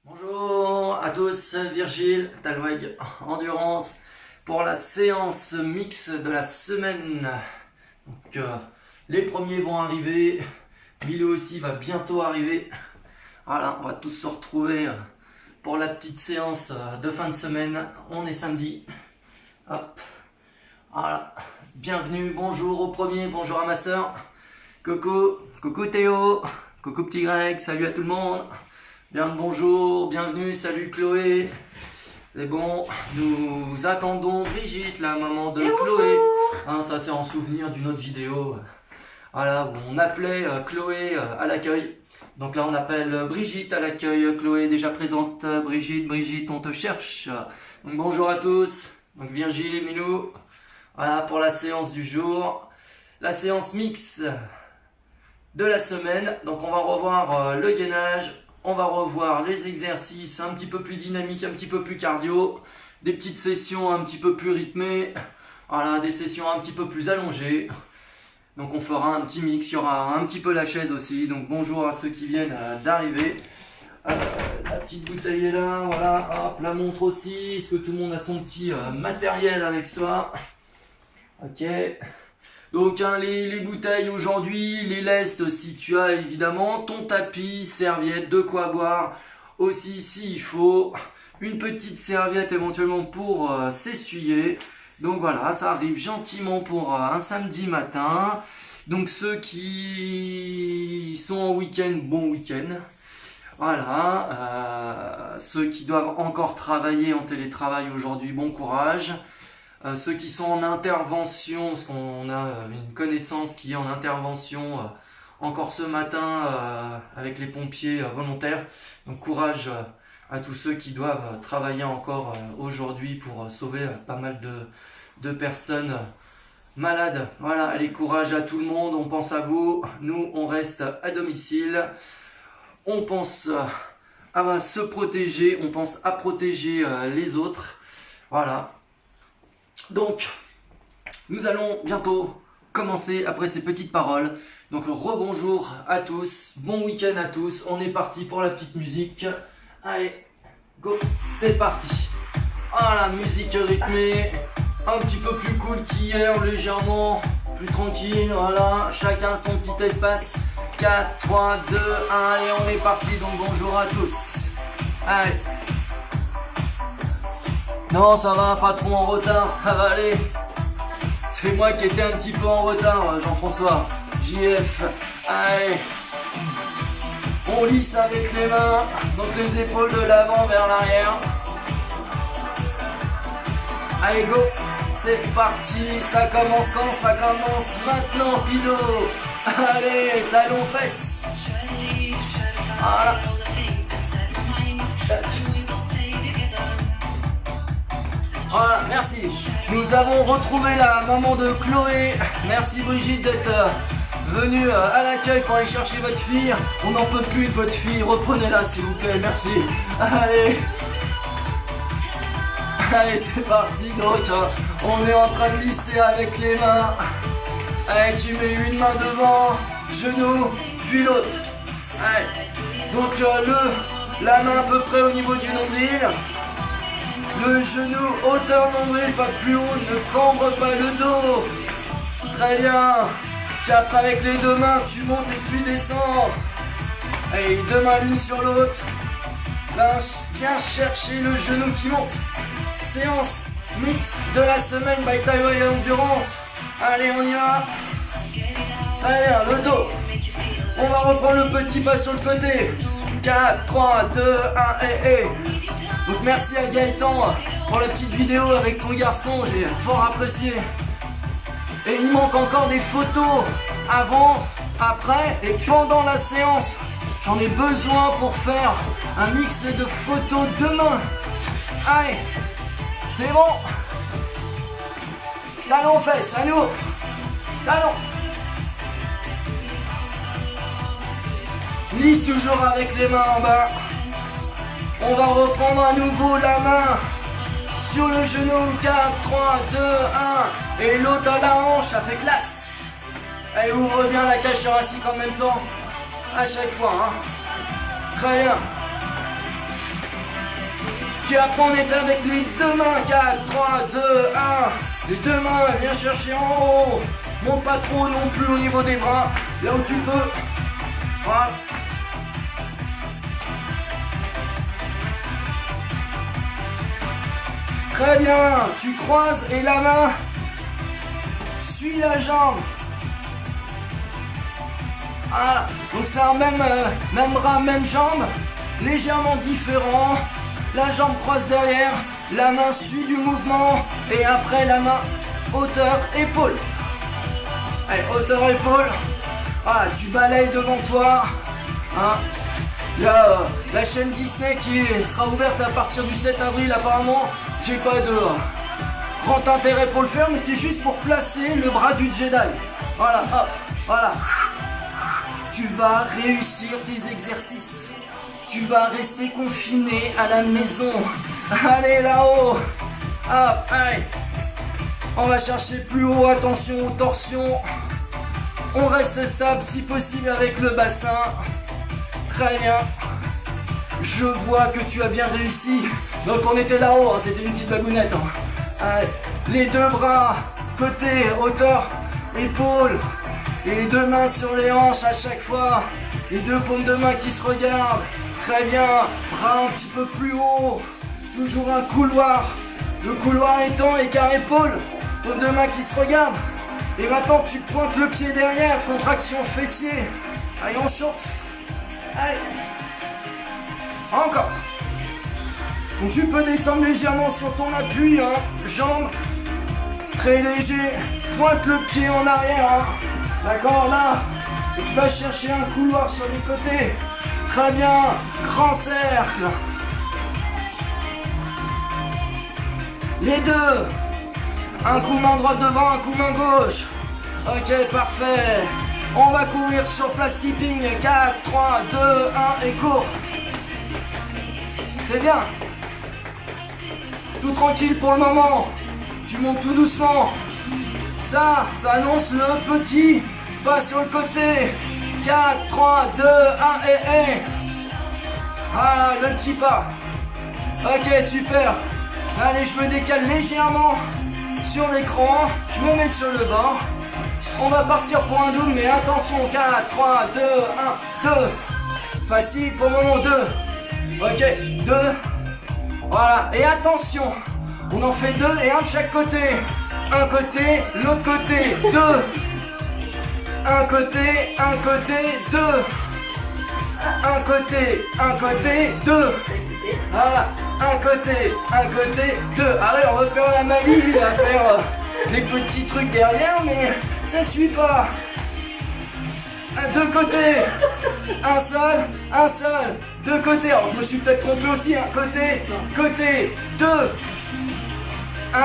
Bonjour à tous, Virgile, Talweg Endurance pour la séance mix de la semaine. Donc, les premiers vont arriver, Milo aussi va bientôt arriver. Voilà, on va tous se retrouver pour la petite séance de fin de semaine. On est samedi. Hop, voilà, bienvenue, bonjour au premier, bonjour à ma soeur. Coucou Théo, coucou petit Greg, salut à tout le monde. Bien le bonjour, bienvenue, salut Chloé. C'est bon, nous attendons Brigitte, la maman de Chloé. Hein, ça c'est en souvenir d'une autre vidéo. Voilà, où on appelait Chloé à l'accueil. Donc là on appelle Brigitte à l'accueil. Chloé est déjà présente. Brigitte, on te cherche. Donc bonjour à tous. Donc Virgile et Milou. Voilà pour la séance du jour. La séance mix de la semaine. Donc on va revoir le gainage. On va revoir les exercices un petit peu plus dynamiques, un petit peu plus cardio, des petites sessions un petit peu plus rythmées, voilà, des sessions un petit peu plus allongées. Donc on fera un petit mix, il y aura un petit peu la chaise aussi. Donc bonjour à ceux qui viennent d'arriver. La petite bouteille est là, voilà, hop, la montre aussi. Est-ce que tout le monde a son petit matériel avec soi? Ok. Donc les bouteilles aujourd'hui, les lestes si tu as évidemment, ton tapis, serviette, de quoi boire, aussi s'il faut, une petite serviette éventuellement pour s'essuyer. Donc voilà, ça arrive gentiment pour un samedi matin. Donc ceux qui sont en week-end, bon week-end. Voilà, ceux qui doivent encore travailler en télétravail aujourd'hui, bon courage. Ceux qui sont en intervention, parce qu'on a une connaissance qui est en intervention encore ce matin avec les pompiers volontaires. Donc courage à tous ceux qui doivent travailler encore aujourd'hui pour sauver pas mal de personnes malades. Voilà, allez, courage à tout le monde, on pense à vous. Nous, on reste à domicile. On pense à se protéger, on pense à protéger les autres. Voilà. Donc, nous allons bientôt commencer après ces petites paroles. Donc, rebonjour à tous, bon week-end à tous. On est parti pour la petite musique. Allez, go, c'est parti. Voilà, musique rythmée, un petit peu plus cool qu'hier, légèrement plus tranquille. Voilà, chacun son petit espace. 4, 3, 2, 1, allez, on est parti. Donc, bonjour à tous. Allez. Non, ça va, pas trop en retard, ça va aller. C'est moi qui étais un petit peu en retard, Jean-François. JF, allez. On lisse avec les mains, donc les épaules de l'avant vers l'arrière. Allez, go, c'est parti. Ça commence quand? Ça commence maintenant, Pido. Allez, talons fesses. Voilà. Voilà, merci. Nous avons retrouvé la maman de Chloé. Merci Brigitte d'être venue à l'accueil pour aller chercher votre fille. On n'en peut plus de votre fille. Reprenez-la s'il vous plaît, merci. Allez. Allez, c'est parti. Donc, on est en train de lisser avec les mains. Allez, tu mets une main devant, genou, puis l'autre. Allez. Donc, la main à peu près au niveau du nombril. Le genou, hauteur nombril, pas plus haut, ne cambre pas le dos. Très bien. Puis après avec les deux mains, tu montes et tu descends. Allez, deux mains l'une sur l'autre. Viens chercher le genou qui monte. Séance mix de la semaine by Talweg Endurance. Allez, on y va. Très bien, le dos. On va reprendre le petit pas sur le côté. 4, 3, 2, 1, et. Donc merci à Gaëtan pour la petite vidéo avec son garçon, j'ai fort apprécié. Et il manque encore des photos avant, après et pendant la séance. J'en ai besoin pour faire un mix de photos demain. Allez, c'est bon. Talons fesses, à nous. Talons. Lisse toujours avec les mains en bas. On va reprendre à nouveau la main sur le genou. 4, 3, 2, 1. Et l'autre à la hanche, ça fait classe. Allez, ouvre bien la cage thoracique en même temps. À chaque fois. Hein. Très bien. Puis après on est avec les deux mains. 4, 3, 2, 1. Les deux mains, viens chercher en haut. Monte pas trop non plus au niveau des bras. Là où tu peux. Voilà. Très bien, tu croises et la main suit la jambe. Voilà, donc c'est un même bras, même jambe, légèrement différent. La jambe croise derrière, la main suit du mouvement et après la main hauteur épaule. Allez, hauteur épaule. Voilà, tu balayes devant toi. Hein. La chaîne Disney qui sera ouverte à partir du 7 avril apparemment. J'ai pas de grand intérêt pour le faire, mais c'est juste pour placer le bras du Jedi. Voilà, hop, voilà. Tu vas réussir tes exercices. Tu vas rester confiné à la maison. Allez là-haut. Hop, allez. On va chercher plus haut, attention aux torsions. On reste stable si possible avec le bassin. Très bien. Je vois que tu as bien réussi. Donc on était là-haut, hein, c'était une petite bagounette. Hein. Allez, les deux bras, côté, hauteur, épaule. Et les deux mains sur les hanches à chaque fois. Les deux paumes de main qui se regardent. Très bien. Bras un petit peu plus haut. Toujours un couloir. Le couloir étant écart épaule. Paumes de main qui se regardent. Et maintenant tu pointes le pied derrière. Contraction fessier. Allez, on chauffe. Allez. Encore. Donc tu peux descendre légèrement sur ton appui, hein. Jambes très léger, pointe le pied en arrière, hein. D'accord, là. Et tu vas chercher un couloir sur les côtés. Très bien, grand cercle. Les deux. Un coup main droite devant, un coup main gauche. Ok, parfait. On va courir sur place keeping. 4, 3, 2, 1 et cours. C'est bien. Tout tranquille pour le moment. Tu montes tout doucement. Ça annonce le petit pas sur le côté. 4, 3, 2, 1 et. Voilà, le petit pas. Ok, super. Allez, je me décale légèrement sur l'écran. Je me mets sur le bord. On va partir pour un double, mais attention. 4, 3, 2, 1, 2. Facile pour le moment, 2. Ok, 2. Voilà, et attention, on en fait 2 et un de chaque côté. Un côté, l'autre côté, 2. Un côté, 2. Un côté, 2. Voilà, un côté, 2. Allez, on va faire la magie, on va faire des petits trucs derrière, mais ça suit pas. Deux côtés, un seul, deux côtés. Alors je me suis peut-être trompé aussi, hein. Côté, 2, 1,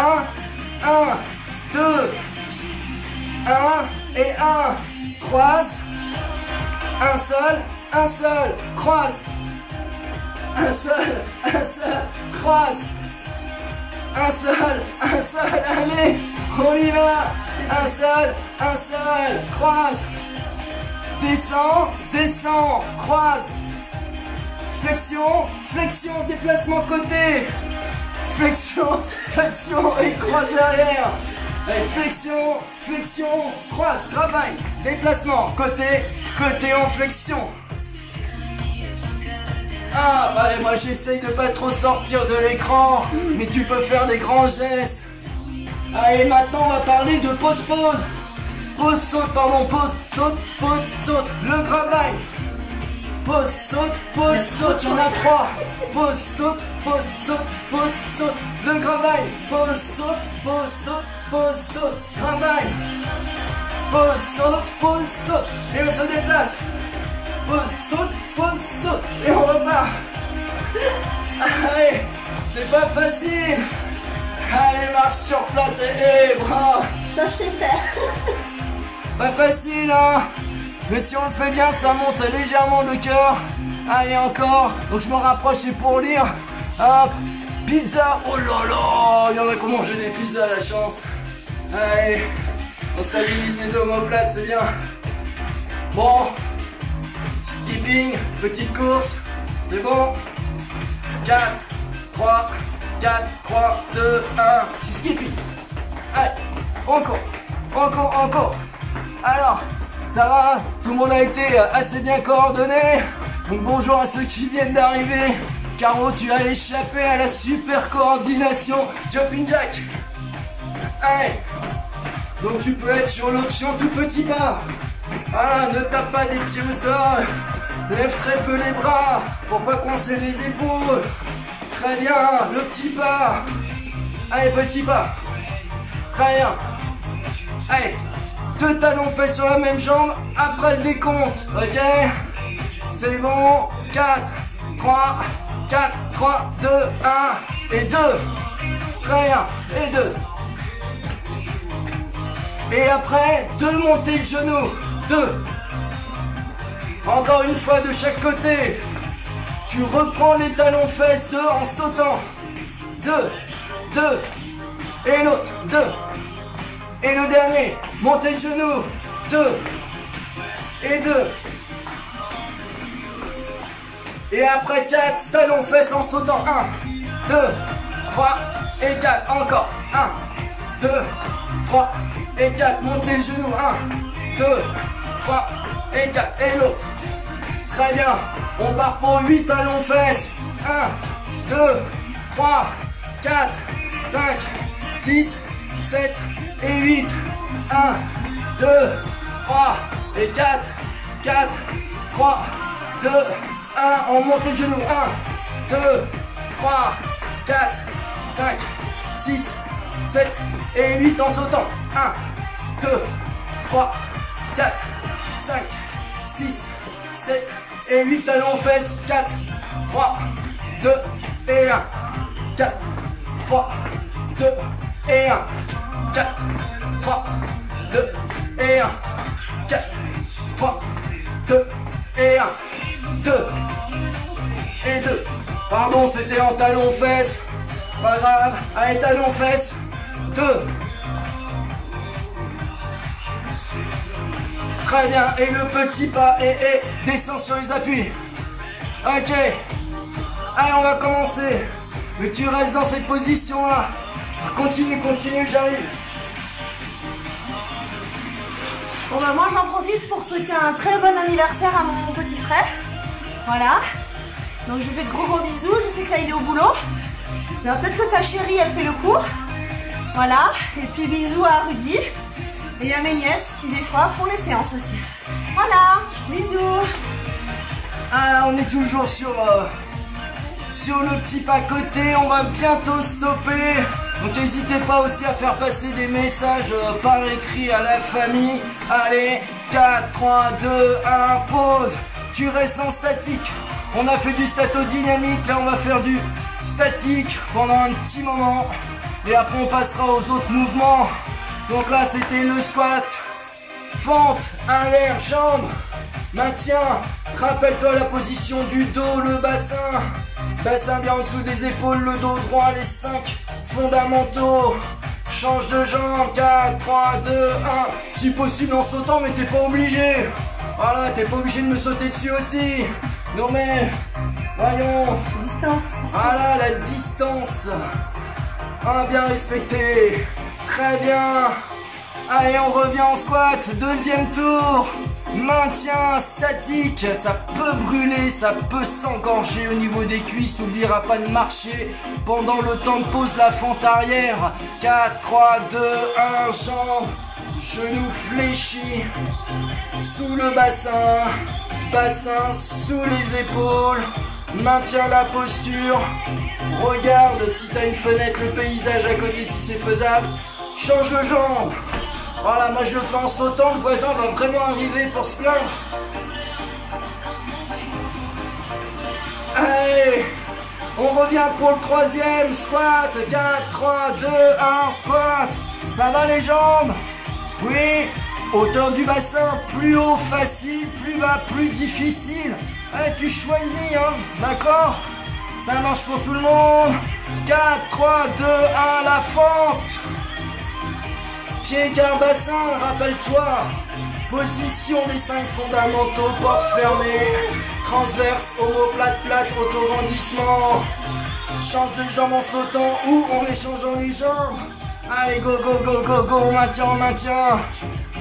2, 1 et 1, croise, un seul, croise, un seul, croise, un seul, allez, on y va, un seul, croise. Descends, croise. Flexion, déplacement côté. Flexion et croise derrière. Allez, flexion, croise, travail. Déplacement, côté en flexion. Ah, bah moi j'essaye de pas trop sortir de l'écran, mais tu peux faire des grands gestes. Allez, maintenant on va parler de pause. Pause, saute, le travail. Pause, saute, il y en a 3. Pause, saute, le travail. Pause, saute, travail. Pause, saute, et on se déplace. Pause, saute, et on repart. Allez, c'est pas facile. Allez, marche sur place et bras. Ça, je sais faire. Pas facile, hein. Mais si on le fait bien, ça monte légèrement le cœur. Allez, encore. Donc je me rapproche et pour lire. Hop. Pizza. Oh là là. Il y en a qui ont mangé des pizzas, la chance. Allez. On stabilise les omoplates, c'est bien. Bon. Skipping. Petite course. C'est bon. 4, 3, 4, 3, 2, 1. Skippy. Allez, encore. Alors, ça va? Tout le monde a été assez bien coordonné. Donc bonjour à ceux qui viennent d'arriver. Caro, tu as échappé à la super coordination Jumping Jack. Allez. Donc tu peux être sur l'option tout petit pas. Voilà, ne tape pas des pieds au sol. Lève très peu les bras pour pas coincer les épaules. Très bien, le petit pas. Allez, petit pas. Très bien. Allez, 2 talons faits sur la même jambe après le décompte. Ok? C'est bon. 4, 3, 2, 1 et 2. Très bien. Et 2. Et après, 2 montées de genoux. 2. Encore une fois de chaque côté. Tu reprends les talons fesses 2 en sautant. 2. Et l'autre. 2. Et le dernier. Montée de genoux. 2. Et 2. Et après 4 talons fesses en sautant. 1, 2, 3 et 4. Encore. 1, 2, 3 et 4. Montez le genou. 1, 2, 3 et 4. Et l'autre. Très bien. On part pour 8 talons fesses. 1, 2, 3, 4, 5, 6, 7 et 8. 1, 2, 3 et 4. 4, 3, 2, 1. On monte le genou. 1, 2, 3, 4, 5, 6, 7 et 8 en sautant. 1, 2, 3, 4, 5, 6, 7 et 8 talons aux fesses. 4, 3, 2 et 1. 4, 3, 2 et 1. 4, 3, 2 et 1. 4, 3, 2 et 1. 2 et 2. Pardon, c'était en talons aux fesses. Pas grave. Allez, talons aux fesses. 2. Très bien. Et le petit pas et descend sur les appuis. Ok. Allez, on va commencer. Mais tu restes dans cette position-là. Continue, j'arrive. Bon bah moi j'en profite pour souhaiter un très bon anniversaire à mon petit frère. Voilà. Donc je lui fais de gros bisous. Je sais que là il est au boulot. Mais peut-être que ta chérie elle fait le cours. Voilà. Et puis bisous à Rudy. Et à mes nièces qui des fois font les séances aussi. Voilà. Bisous. Ah, on est toujours sur le petit pas côté. On va bientôt stopper. Donc n'hésitez pas aussi à faire passer des messages par écrit à la famille. Allez, 4, 3, 2, 1, pause. Tu restes en statique. On a fait du stato-dynamique. Là, on va faire du statique pendant un petit moment. Et après, on passera aux autres mouvements. Donc là, c'était le squat. Fente, un l'air, jambes. Maintien. Rappelle-toi la position du dos, le bassin. Bassin bien en dessous des épaules, le dos droit, les 5 fondamentaux. Change de jambe, 4, 3, 2, 1. Si possible en sautant, mais t'es pas obligé. Voilà, t'es pas obligé de me sauter dessus aussi. Non mais, voyons. Distance. Voilà, la distance. Bien respecté. Très bien. Allez, on revient en squat. Deuxième tour. Maintien statique, ça peut brûler, ça peut s'engorger au niveau des cuisses. T'oublieras pas de marcher pendant le temps de pause, la fente arrière. 4, 3, 2, 1, jambes, genoux fléchis, sous le bassin, bassin sous les épaules. Maintiens la posture. Regarde si t'as une fenêtre, le paysage à côté si c'est faisable. Change de jambe. Voilà, moi je le fais en sautant, le voisin va vraiment arriver pour se plaindre. Allez, on revient pour le troisième squat. 4, 3, 2, 1, squat. Ça va les jambes? Oui. Hauteur du bassin, plus haut facile, plus bas plus difficile. Allez, tu choisis, hein, d'accord? Ça marche pour tout le monde. 4, 3, 2, 1, la fente. Pied, quart, bassin, rappelle-toi. Position des 5 fondamentaux, porte fermée. transverse, omoplate, plate, autograndissement. Change de jambe en sautant ou en échangeant les jambes. Allez, go, go, go, go, go, on maintient, on maintient.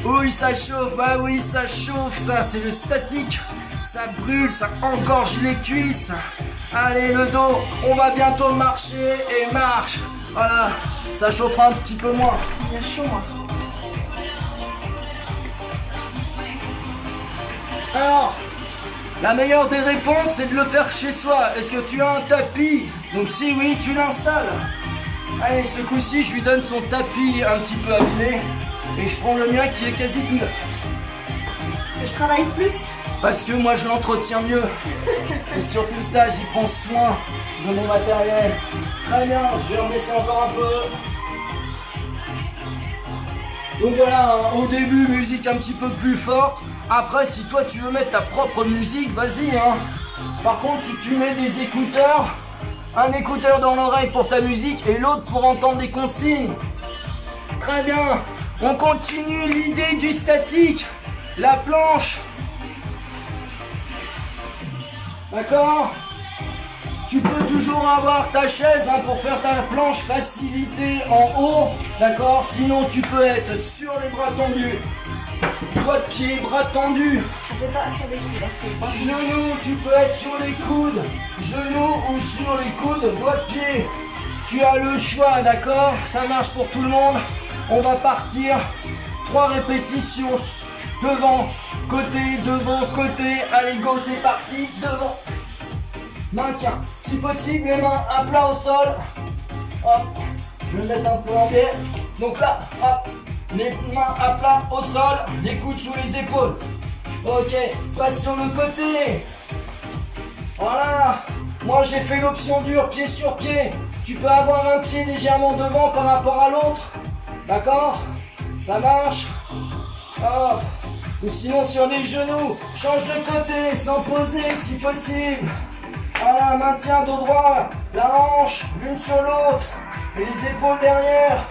Oui, ça chauffe, bah oui, ça chauffe, ça c'est le statique. Ça brûle, ça engorge les cuisses. Allez, le dos, on va bientôt marcher et marche. Voilà, ça chauffera un petit peu moins. Il y a chaud, moi. Alors, la meilleure des réponses, c'est de le faire chez soi. Est-ce que tu as un tapis? Donc si oui, tu l'installes. Allez, ce coup-ci, je lui donne son tapis un petit peu abîmé. Et je prends le mien qui est quasi tout neuf. Je travaille plus. Parce que moi, je l'entretiens mieux. Et surtout ça, j'y prends soin de mon matériel. Très bien, je vais remettre ça encore un peu. Donc voilà, hein, au début, musique un petit peu plus forte. Après, si toi, tu veux mettre ta propre musique, vas-y. Hein. Par contre, si tu mets des écouteurs, un écouteur dans l'oreille pour ta musique et l'autre pour entendre des consignes. Très bien. On continue l'idée du statique. La planche. D'accord? Tu peux toujours avoir ta chaise hein, pour faire ta planche facilité en haut. D'accord? Sinon, tu peux être sur les bras tendus. Doigts de pied, bras tendus. Je sais pas sur les coudes. Genoux, tu peux être sur les coudes. Genoux ou sur les coudes, doigts de pied. Tu as le choix, d'accord? Ça marche pour tout le monde. On va partir 3 répétitions devant, côté, devant, côté. Allez, go, c'est parti, devant. Maintien. Si possible, les mains à plat au sol. Hop, je vais mettre un peu en biais. Donc là, hop, les mains à plat au sol, les coudes sous les épaules. Ok, passe sur le côté. Voilà. Moi, j'ai fait l'option dure, pied sur pied. Tu peux avoir un pied légèrement devant par rapport à l'autre. D'accord? Ça marche? Hop. Ou sinon sur les genoux, change de côté sans poser si possible. Voilà, maintien dos droit, la hanche l'une sur l'autre et les épaules derrière.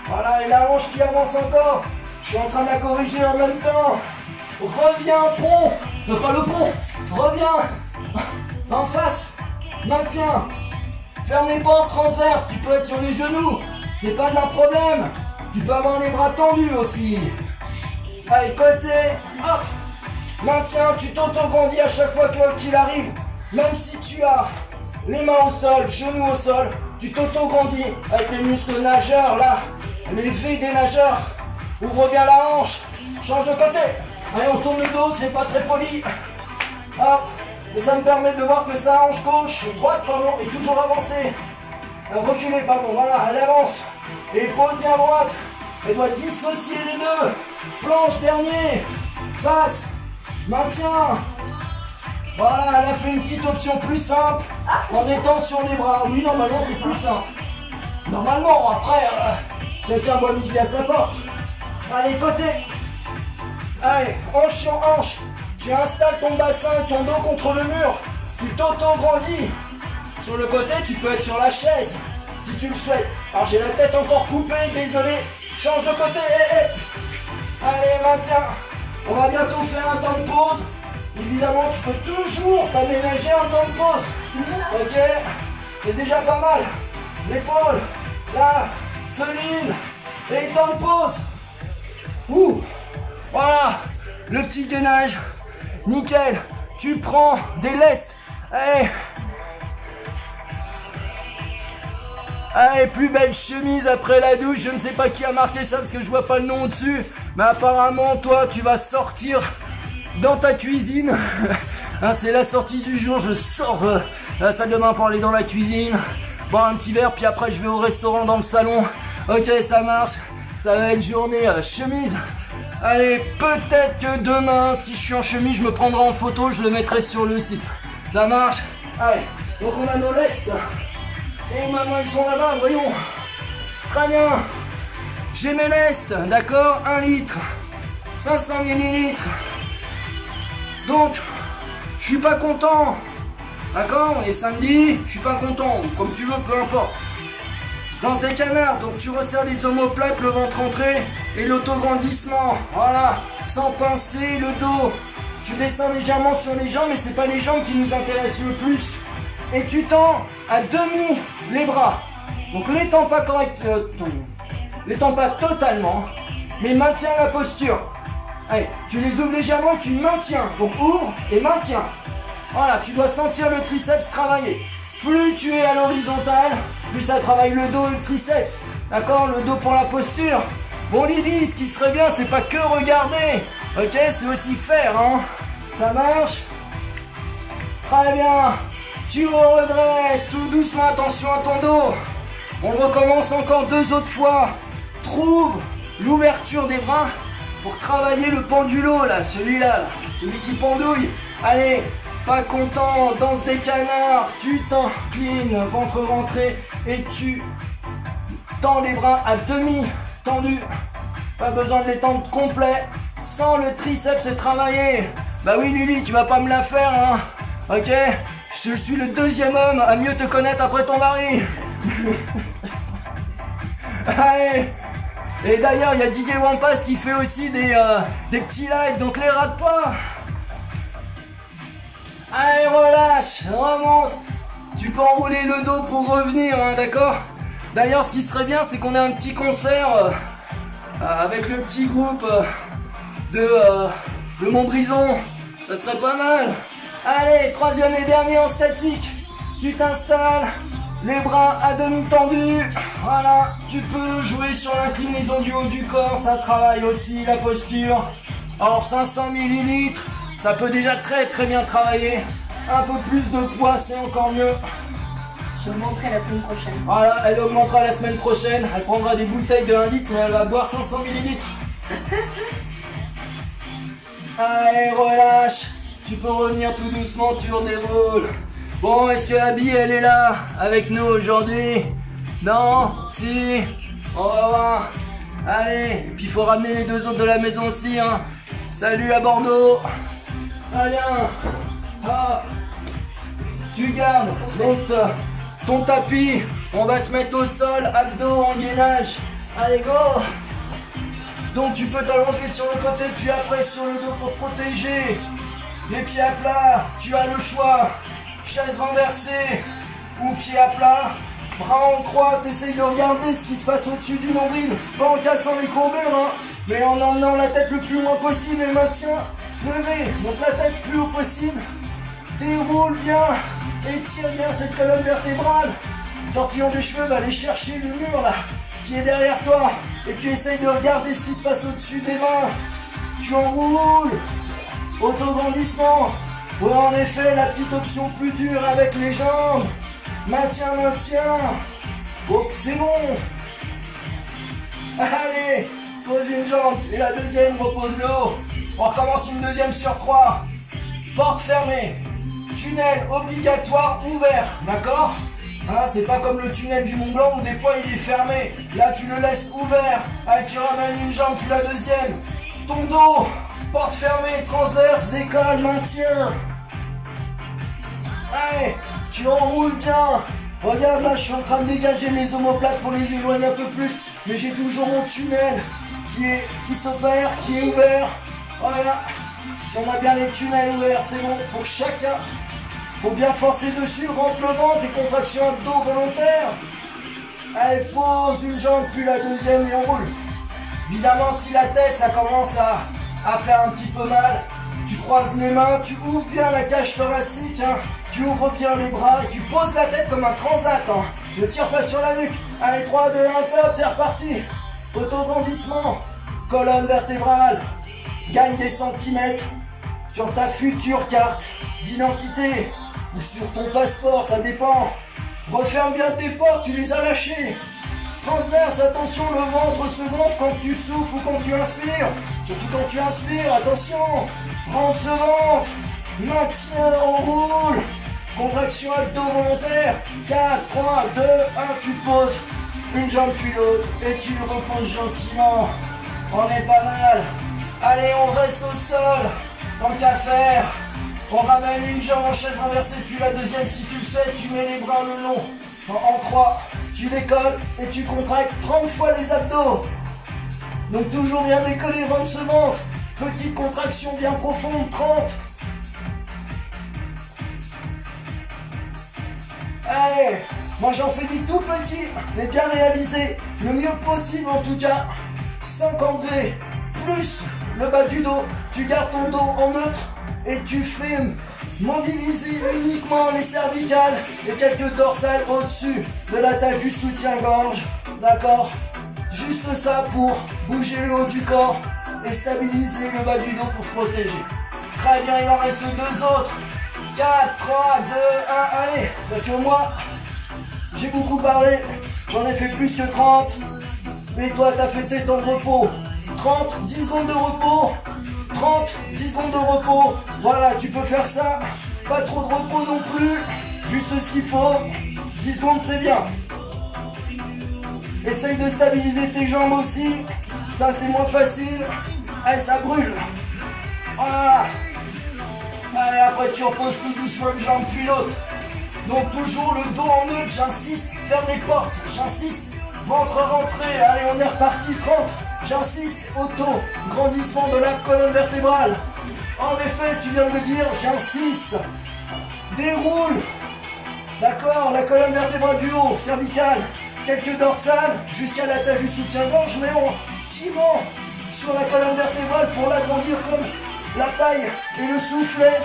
Voilà, et la hanche qui avance encore. Je suis en train de la corriger en même temps. Reviens, pont. Non, pas le pont. Reviens. En face. Maintien. Ferme les pentes transverses. Tu peux être sur les genoux. C'est pas un problème. Tu peux avoir les bras tendus aussi. Allez, côté. Hop. Maintien. Tu t'auto-grandis à chaque fois qu'il arrive. Même si tu as les mains au sol, genoux au sol, tu t'auto-grandis avec les muscles nageurs là. Les V des nageurs. Ouvre bien la hanche. Change de côté. Allez, on tourne le dos, c'est pas très poli. Hop. Mais ça me permet de voir que sa hanche gauche, droite, pardon, est toujours avancée. Reculée, pardon, voilà, elle avance. Épaule bien droite. Elle doit dissocier les deux. Planche, dernier. Passe. Maintien. Voilà, elle a fait une petite option plus simple. En étant sur les bras. Oui, normalement, c'est plus simple. Normalement, après, chacun voit midi à sa porte. Allez, côté. Allez, hanche sur hanche. Tu installes ton bassin et ton dos contre le mur. Tu t'auto-grandis. Sur le côté, tu peux être sur la chaise, si tu le souhaites. Alors j'ai la tête encore coupée, désolé. Change de côté. Allez, maintiens. On va bientôt faire un temps de pause. Évidemment, tu peux toujours t'aménager un temps de pause. Ok, c'est déjà pas mal. L'épaule, là, solide. Et temps de pause. Ouh. Voilà, le petit gainage. Nickel. Tu prends des lestes. Allez, plus belle chemise après la douche. Je ne sais pas qui a marqué ça parce que je vois pas le nom au-dessus. Mais apparemment, toi, tu vas sortir dans ta cuisine. Hein, c'est la sortie du jour. Je sors de la salle de bain pour aller dans la cuisine, boire un petit verre, puis après je vais au restaurant dans le salon. Ok, ça marche. Ça va être journée chemise. Allez, peut-être que demain, si je suis en chemise, je me prendrai en photo, je le mettrai sur le site. Ça marche? Allez, donc on a nos lestes. Et maintenant ils sont là-bas, voyons. Très bien. J'ai mes lestes, d'accord? 1 litre. 500 millilitres. Donc, je suis pas content. D'accord? On est samedi, je suis pas content. Comme tu veux, peu importe. Danse des canards, donc tu resserres les omoplates, le ventre entré et l'autograndissement. Voilà, sans pincer le dos. Tu descends légèrement sur les jambes, mais c'est pas les jambes qui nous intéressent le plus. Et tu tends à demi les bras. Donc les tends pas les tends pas totalement, mais maintiens la posture. Allez, tu les ouvres légèrement, tu maintiens. Donc ouvre et maintiens. Voilà, tu dois sentir le triceps travailler. Plus tu es à l'horizontale, plus ça travaille le dos et le triceps. D'accord? Le dos pour la posture. Bon Lydie, ce qui serait bien, c'est pas que regarder. Ok, c'est aussi faire, hein. Ça marche? Très bien. Tu redresses tout doucement, attention à ton dos. On recommence encore 2 autres fois. Trouve l'ouverture des bras pour travailler le pendulo, là, celui-là, celui qui pendouille. Allez, pas content, danse des canards, tu t'inclines, ventre rentré, et tu tends les bras à demi tendus. Pas besoin de les tendre complet, sans le triceps travailler. Bah oui Lily, tu vas pas me la faire, hein. Ok? Je suis le 2e homme à mieux te connaître après ton mari. Allez. Et d'ailleurs, il y a DJ Wampas qui fait aussi des petits lives, donc les rate pas. Allez, relâche, remonte. Tu peux enrouler le dos pour revenir, hein, d'accord? D'ailleurs, ce qui serait bien, c'est qu'on ait un petit concert avec le petit groupe de Montbrison. Ça serait pas mal. Allez, 3e et dernier en statique. Tu t'installes, les bras à demi tendus. Voilà, tu peux jouer sur l'inclinaison du haut du corps, ça travaille aussi la posture. Alors 500 ml, ça peut déjà très bien travailler. Un peu plus de poids, c'est encore mieux. Je monterai la semaine prochaine. Voilà, elle augmentera la semaine prochaine. Elle prendra des bouteilles de 1 litre, mais elle va boire 500 ml. Allez, relâche. Tu peux revenir tout doucement, tu redéroules. Bon, est-ce que Abby, elle est là avec nous aujourd'hui? Non? Si? On va voir. Allez, et puis il faut ramener les 2 autres de la maison aussi, hein. Salut à Bordeaux. Très bien. Hop. Tu gardes donc ton tapis. On va se mettre au sol, abdos en gainage. Allez, go. Donc tu peux t'allonger sur le côté, puis après sur le dos pour te protéger. Les pieds à plat, tu as le choix. Chaise renversée ou pied à plat. Bras en croix, t'essayes de regarder ce qui se passe au-dessus du nombril. Pas en cassant les courbures, hein, mais en emmenant la tête le plus loin possible et maintien levé. Donc la tête plus haut possible. Déroule bien, étire bien cette colonne vertébrale. Tortillon des cheveux va aller chercher le mur là, qui est derrière toi. Et tu essayes de regarder ce qui se passe au-dessus des mains. Tu enroules. Autograndissement. Ou en effet, la petite option plus dure avec les jambes. Maintien. Donc c'est bon. Allez, pose une jambe. Et la deuxième, repose le haut. On recommence une deuxième sur 3. Porte fermée. Tunnel obligatoire ouvert. D'accord? Hein, c'est pas comme le tunnel du Mont Blanc où des fois il est fermé. Là, tu le laisses ouvert. Allez, tu ramènes une jambe, puis la deuxième. Ton dos. Porte fermée, transverse, décolle, maintien. Allez, tu enroules bien. Regarde là, je suis en train de dégager les omoplates pour les éloigner un peu plus. Mais j'ai toujours mon tunnel qui s'opère, qui est ouvert. Voilà. Si on a bien les tunnels ouverts, c'est bon pour chacun. Faut bien forcer dessus, rentre le ventre et contraction abdos volontaire. Allez, pose une jambe, puis la deuxième et on roule. Évidemment, si la tête, ça commence à faire un petit peu mal, tu croises les mains, tu ouvres bien la cage thoracique, hein. Tu ouvres bien les bras et tu poses la tête comme un transat. Hein. Ne tire pas sur la nuque. Allez, 3, 2, 1, top, c'est reparti. Autograndissement, colonne vertébrale, gagne des centimètres sur ta future carte d'identité ou sur ton passeport, ça dépend. Referme bien tes portes, tu les as lâchées. Transverse, attention, le ventre se gonfle quand tu souffles ou quand tu inspires. Surtout quand tu inspires, attention. Rentre ce ventre. Maintiens, on roule. Contraction abdos volontaire. 4, 3, 2, 1, tu poses une jambe puis l'autre et tu reposes gentiment. On est pas mal. Allez, on reste au sol. Tant qu'à faire. On ramène une jambe en chaise renversée puis la deuxième si tu le souhaites. Tu mets les bras le long en croix. Tu décolles et tu contractes 30 fois les abdos. Donc toujours bien décoller, rentre ce ventre. Petite contraction bien profonde, 30. Allez, moi j'en fais des tout petits, mais bien réalisés, le mieux possible en tout cas. 50 V, plus le bas du dos, tu gardes ton dos en neutre et tu fais mobiliser uniquement les cervicales et quelques dorsales au-dessus de la tâche du soutien-gorge, d'accord? Juste ça pour bouger le haut du corps et stabiliser le bas du dos pour se protéger. Très bien, il en reste 2 autres. 4, 3, 2, 1, allez, parce que moi, j'ai beaucoup parlé, j'en ai fait plus que 30, mais toi, t'as fait tes temps de repos. 30, 10 secondes de repos, 30, 10 secondes de repos, voilà, tu peux faire ça, pas trop de repos non plus, juste ce qu'il faut, 10 secondes c'est bien. Essaye de stabiliser tes jambes aussi, ça c'est moins facile, allez, ça brûle, voilà. Allez, après tu reposes tout doucement une jambe puis l'autre. Donc toujours le dos en neutre, j'insiste, ferme les portes, j'insiste, ventre rentré, allez on est reparti, 30, j'insiste, auto, grandissement de la colonne vertébrale. En effet, tu viens de le dire, j'insiste, déroule, d'accord, la colonne vertébrale du haut, cervicale, quelques dorsales, jusqu'à la tâche du soutien-gorge, mais en tirant sur la colonne vertébrale pour l'agrandir comme la paille et le soufflet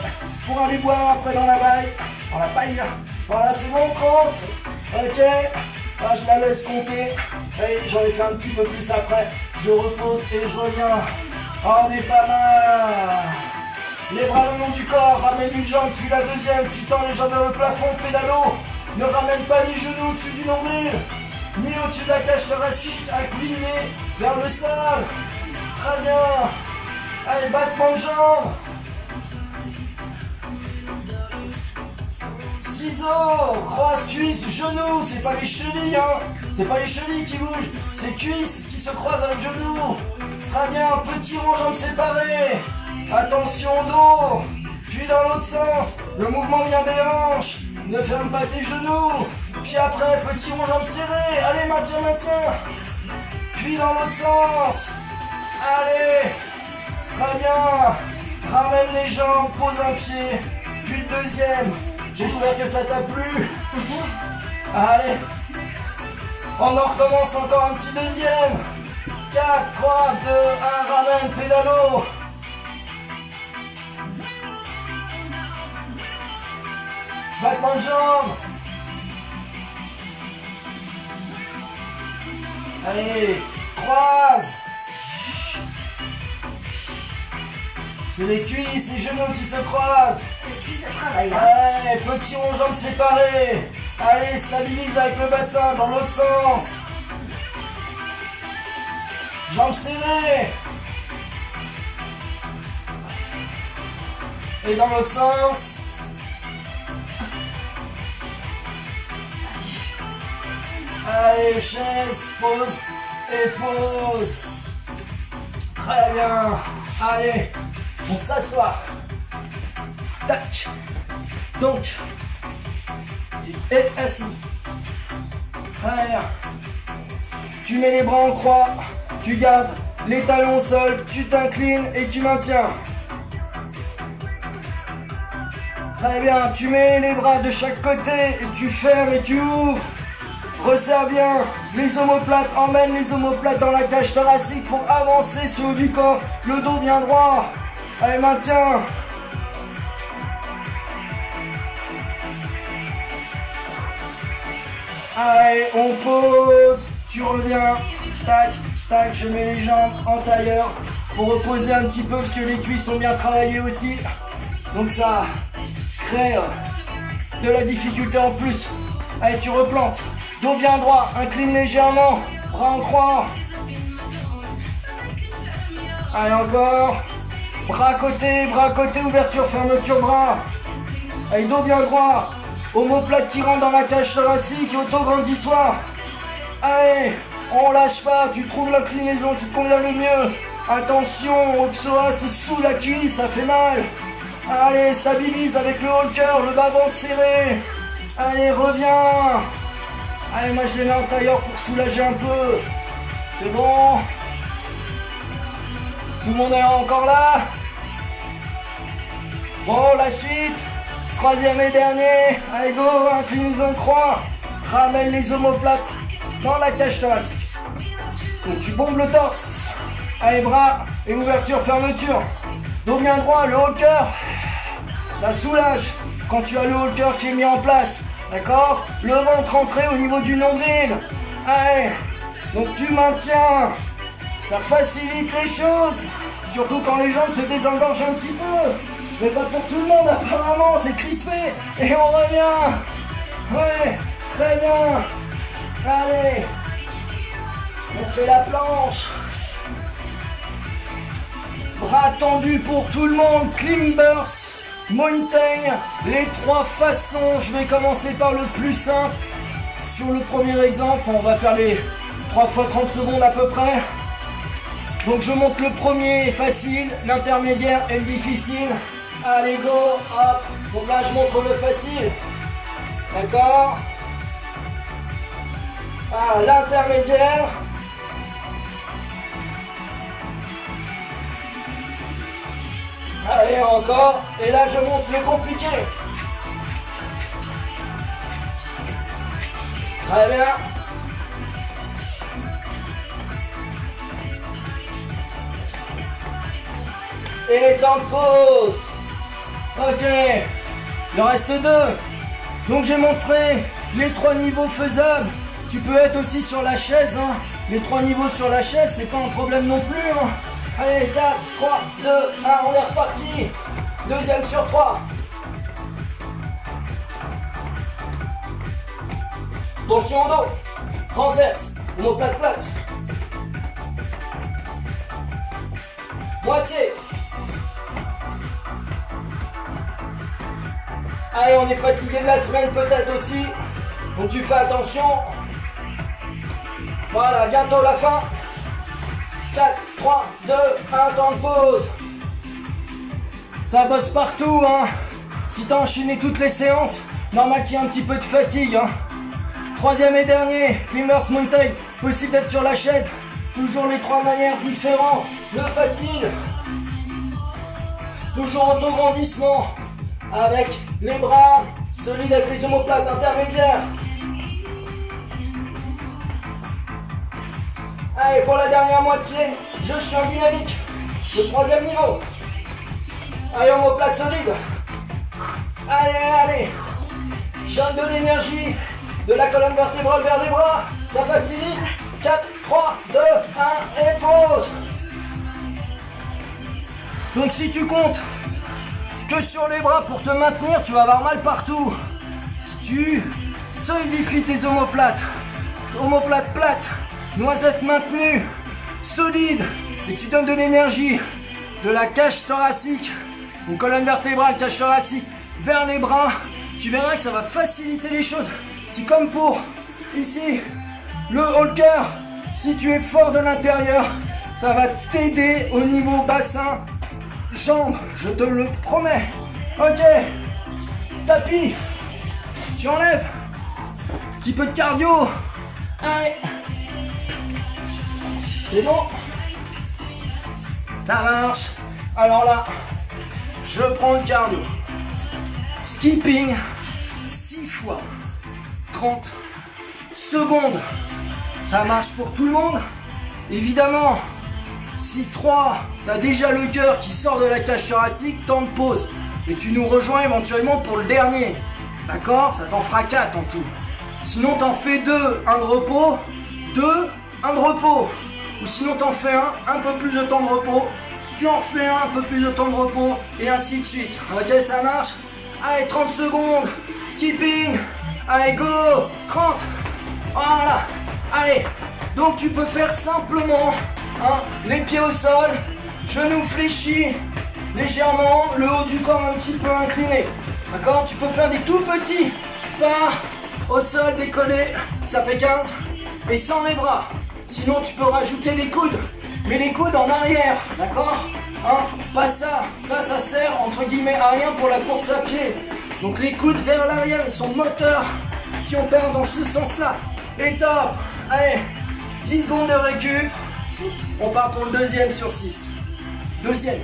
pour aller boire après dans la paille. Dans la paille. Voilà, c'est bon, 30. Ok. Là, je la laisse compter. Et j'en ai fait un petit peu plus après. Je repose et je reviens. On est pas mal. Les bras le long du corps. Ramène une jambe, puis la deuxième. Tu tends les jambes vers le plafond, pédalo. Ne ramène pas les genoux au-dessus du nombril, ni au-dessus de la cage thoracique. Incliné vers le sol. Très bien. Allez, battement de jambes. Ciseaux, croise, cuisse, genoux. C'est pas les chevilles, hein. C'est pas les chevilles qui bougent. C'est cuisses qui se croisent avec genoux. Très bien, petit rond, jambes séparées. Attention au dos. Puis dans l'autre sens. Le mouvement vient des hanches. Ne ferme pas tes genoux. Puis après, petit rond, jambes serrées. Allez, maintiens, maintiens. Puis dans l'autre sens. Allez. Très bien. Ramène les jambes, pose un pied. Puis le deuxième. J'espère que ça t'a plu. Allez. On en recommence encore un petit deuxième. 4, 3, 2, 1, ramène, pédalo. Battement de jambes. Allez, croise. C'est les cuisses et genoux qui se croisent. C'est les cuisses à travail là. Allez, petit rond, jambes séparées. Allez, stabilise avec le bassin dans l'autre sens. Jambes serrées. Et dans l'autre sens. Allez, chaise, pause et pause. Très bien. Allez, on s'assoit. Tac. Donc, tu es assis. Allez. Tu mets les bras en croix. Tu gardes les talons au sol. Tu t'inclines et tu maintiens. Très bien. Tu mets les bras de chaque côté et tu fermes et tu ouvres. Resserre bien les omoplates, emmène les omoplates dans la cage thoracique pour avancer sur le haut du corps, le dos bien droit. Allez, maintiens. Allez, on pose, tu reviens, tac, tac, je mets les jambes en tailleur pour reposer un petit peu parce que les cuisses sont bien travaillées aussi. Donc ça crée de la difficulté en plus. Allez, tu replantes. Dos bien droit, incline légèrement, bras en croix. Allez, encore. Bras à côté, ouverture, fermeture, bras. Allez, dos bien droit. Omoplate qui rentre dans la cage thoracique, auto-grandis-toi. Allez, on lâche pas, tu trouves l'inclinaison qui te convient le mieux. Attention, au psoas sous la cuisse, ça fait mal. Allez, stabilise avec le haut le cœur, le bas-ventre serré. Allez, reviens. Allez, moi je les mets en tailleur pour soulager un peu. C'est bon. Tout le monde est encore là? Bon, la suite. Troisième et dernier. Allez, go, incline en croix. Ramène les omoplates dans la cage thoracique. Donc tu bombes le torse. Allez, bras et ouverture, fermeture. Dos bien droit, le haut de cœur. Ça soulage quand tu as le haut de cœur qui est mis en place. D'accord? Le ventre entré au niveau du nombril. Allez. Donc tu maintiens. Ça facilite les choses. Surtout quand les jambes se désengorgent un petit peu. Mais pas pour tout le monde apparemment. C'est crispé. Et on revient. Ouais. Très bien. Allez. On fait la planche. Bras tendus pour tout le monde. Climbers, mountain. Les trois façons. Je vais commencer par le plus simple. Sur le premier exemple, on va faire les 3 fois 30 secondes à peu près. Donc je monte le premier facile, l'intermédiaire et le difficile. Allez go, hop. Donc là je montre le facile. D'accord? Ah, l'intermédiaire. Allez encore. Et là je monte le compliqué. Très bien. Et temps de pause. Ok. Il en reste 2. Donc j'ai montré les 3 niveaux faisables. Tu peux être aussi sur la chaise. Hein. Les 3 niveaux sur la chaise, c'est pas un problème non plus. Hein. Allez, 4, 3, 2, 1, on est reparti. Deuxième sur 3. Tension au dos. Transverse. Omoplate plate. Moitié. Allez, on est fatigué de la semaine peut-être aussi. Donc tu fais attention. Voilà, bientôt la fin. 4, 3, 2, 1, temps de pause. Ça bosse partout, hein. Si t'as enchaîné toutes les séances, normal qu'il y ait un petit peu de fatigue, hein. Troisième et dernier, Climbers Mountain. Possible d'être sur la chaise. Toujours les 3 manières différentes. Le facile. Toujours auto-grandissement. Avec les bras solides avec les omoplates intermédiaires. Allez, pour la dernière moitié, je suis en dynamique. Le 3e niveau. Allez, omoplate solide. Allez, allez. Donne de l'énergie de la colonne vertébrale vers les bras. Ça facilite. 4, 3, 2, 1 et pause. Donc si tu comptes que sur les bras pour te maintenir, tu vas avoir mal partout. Si tu solidifies tes omoplates plate, noisette maintenue, solide, et tu donnes de l'énergie de la cage thoracique, une colonne vertébrale, cage thoracique, vers les bras, tu verras que ça va faciliter les choses. C'est comme pour ici, le haut de cœur. Si tu es fort de l'intérieur, ça va t'aider au niveau bassin, jambes, je te le promets. Ok, tapis, tu enlèves, petit peu de cardio. Allez, c'est bon, ça marche. Alors là, je prends le cardio. Skipping, 6 fois 30 secondes. Ça marche pour tout le monde. Évidemment, si 3, tu as déjà le cœur qui sort de la cage thoracique, temps de pause. Et tu nous rejoins éventuellement pour le dernier. D'accord? Ça t'en fera 4 en tout. Sinon, t'en fais 2, 1 de repos, 2, 1 de repos. Ou sinon, t'en fais un peu plus de temps de repos. Tu en refais un peu plus de temps de repos. Et ainsi de suite. Ok, ça marche? Allez, 30 secondes. Skipping. Allez, go. 30. Voilà. Allez. Donc, tu peux faire simplement les pieds au sol. Genoux fléchis. Légèrement. Le haut du corps un petit peu incliné. D'accord? Tu peux faire des tout petits pas au sol décollé. Ça fait 15. Et sans les bras. Sinon, tu peux rajouter les coudes. Mais les coudes en arrière. D'accord? Pas ça. Ça sert entre guillemets à rien pour la course à pied. Donc les coudes vers l'arrière, ils sont moteurs si on perd dans ce sens-là. Et top. Allez, 10 secondes de récup. On part pour le deuxième sur 6. Deuxième.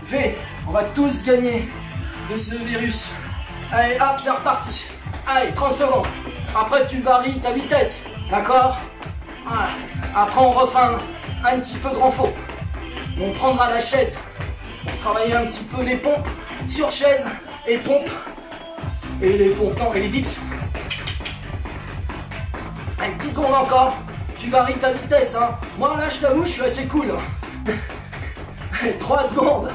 V. On va tous gagner de ce virus. Allez, hop, c'est reparti. Allez, 30 secondes. Après, tu varies ta vitesse. D'accord? Voilà. Après, on refait un petit peu de renfort. On prendra la chaise pour travailler un petit peu les pompes sur chaise et pompes. Et les pompes, non, et les dips. Allez, 10 secondes encore. Tu varies ta vitesse, hein. Moi, là, je t'avoue, je suis assez cool. Allez, 3 secondes.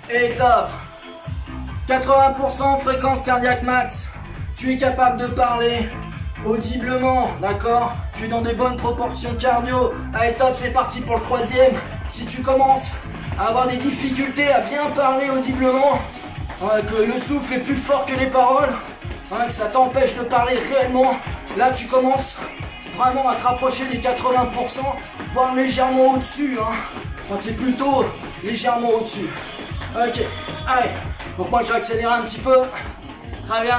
Et top. 80% fréquence cardiaque max. Tu es capable de parler audiblement, d'accord? Tu es dans des bonnes proportions cardio. Allez, top, c'est parti pour le troisième. Si tu commences à avoir des difficultés à bien parler audiblement, que le souffle est plus fort que les paroles, que ça t'empêche de parler réellement, là tu commences vraiment à te rapprocher des 80%, voire légèrement au-dessus. C'est plutôt légèrement au-dessus. Ok, allez. Donc moi je vais accélérer un petit peu. Très bien.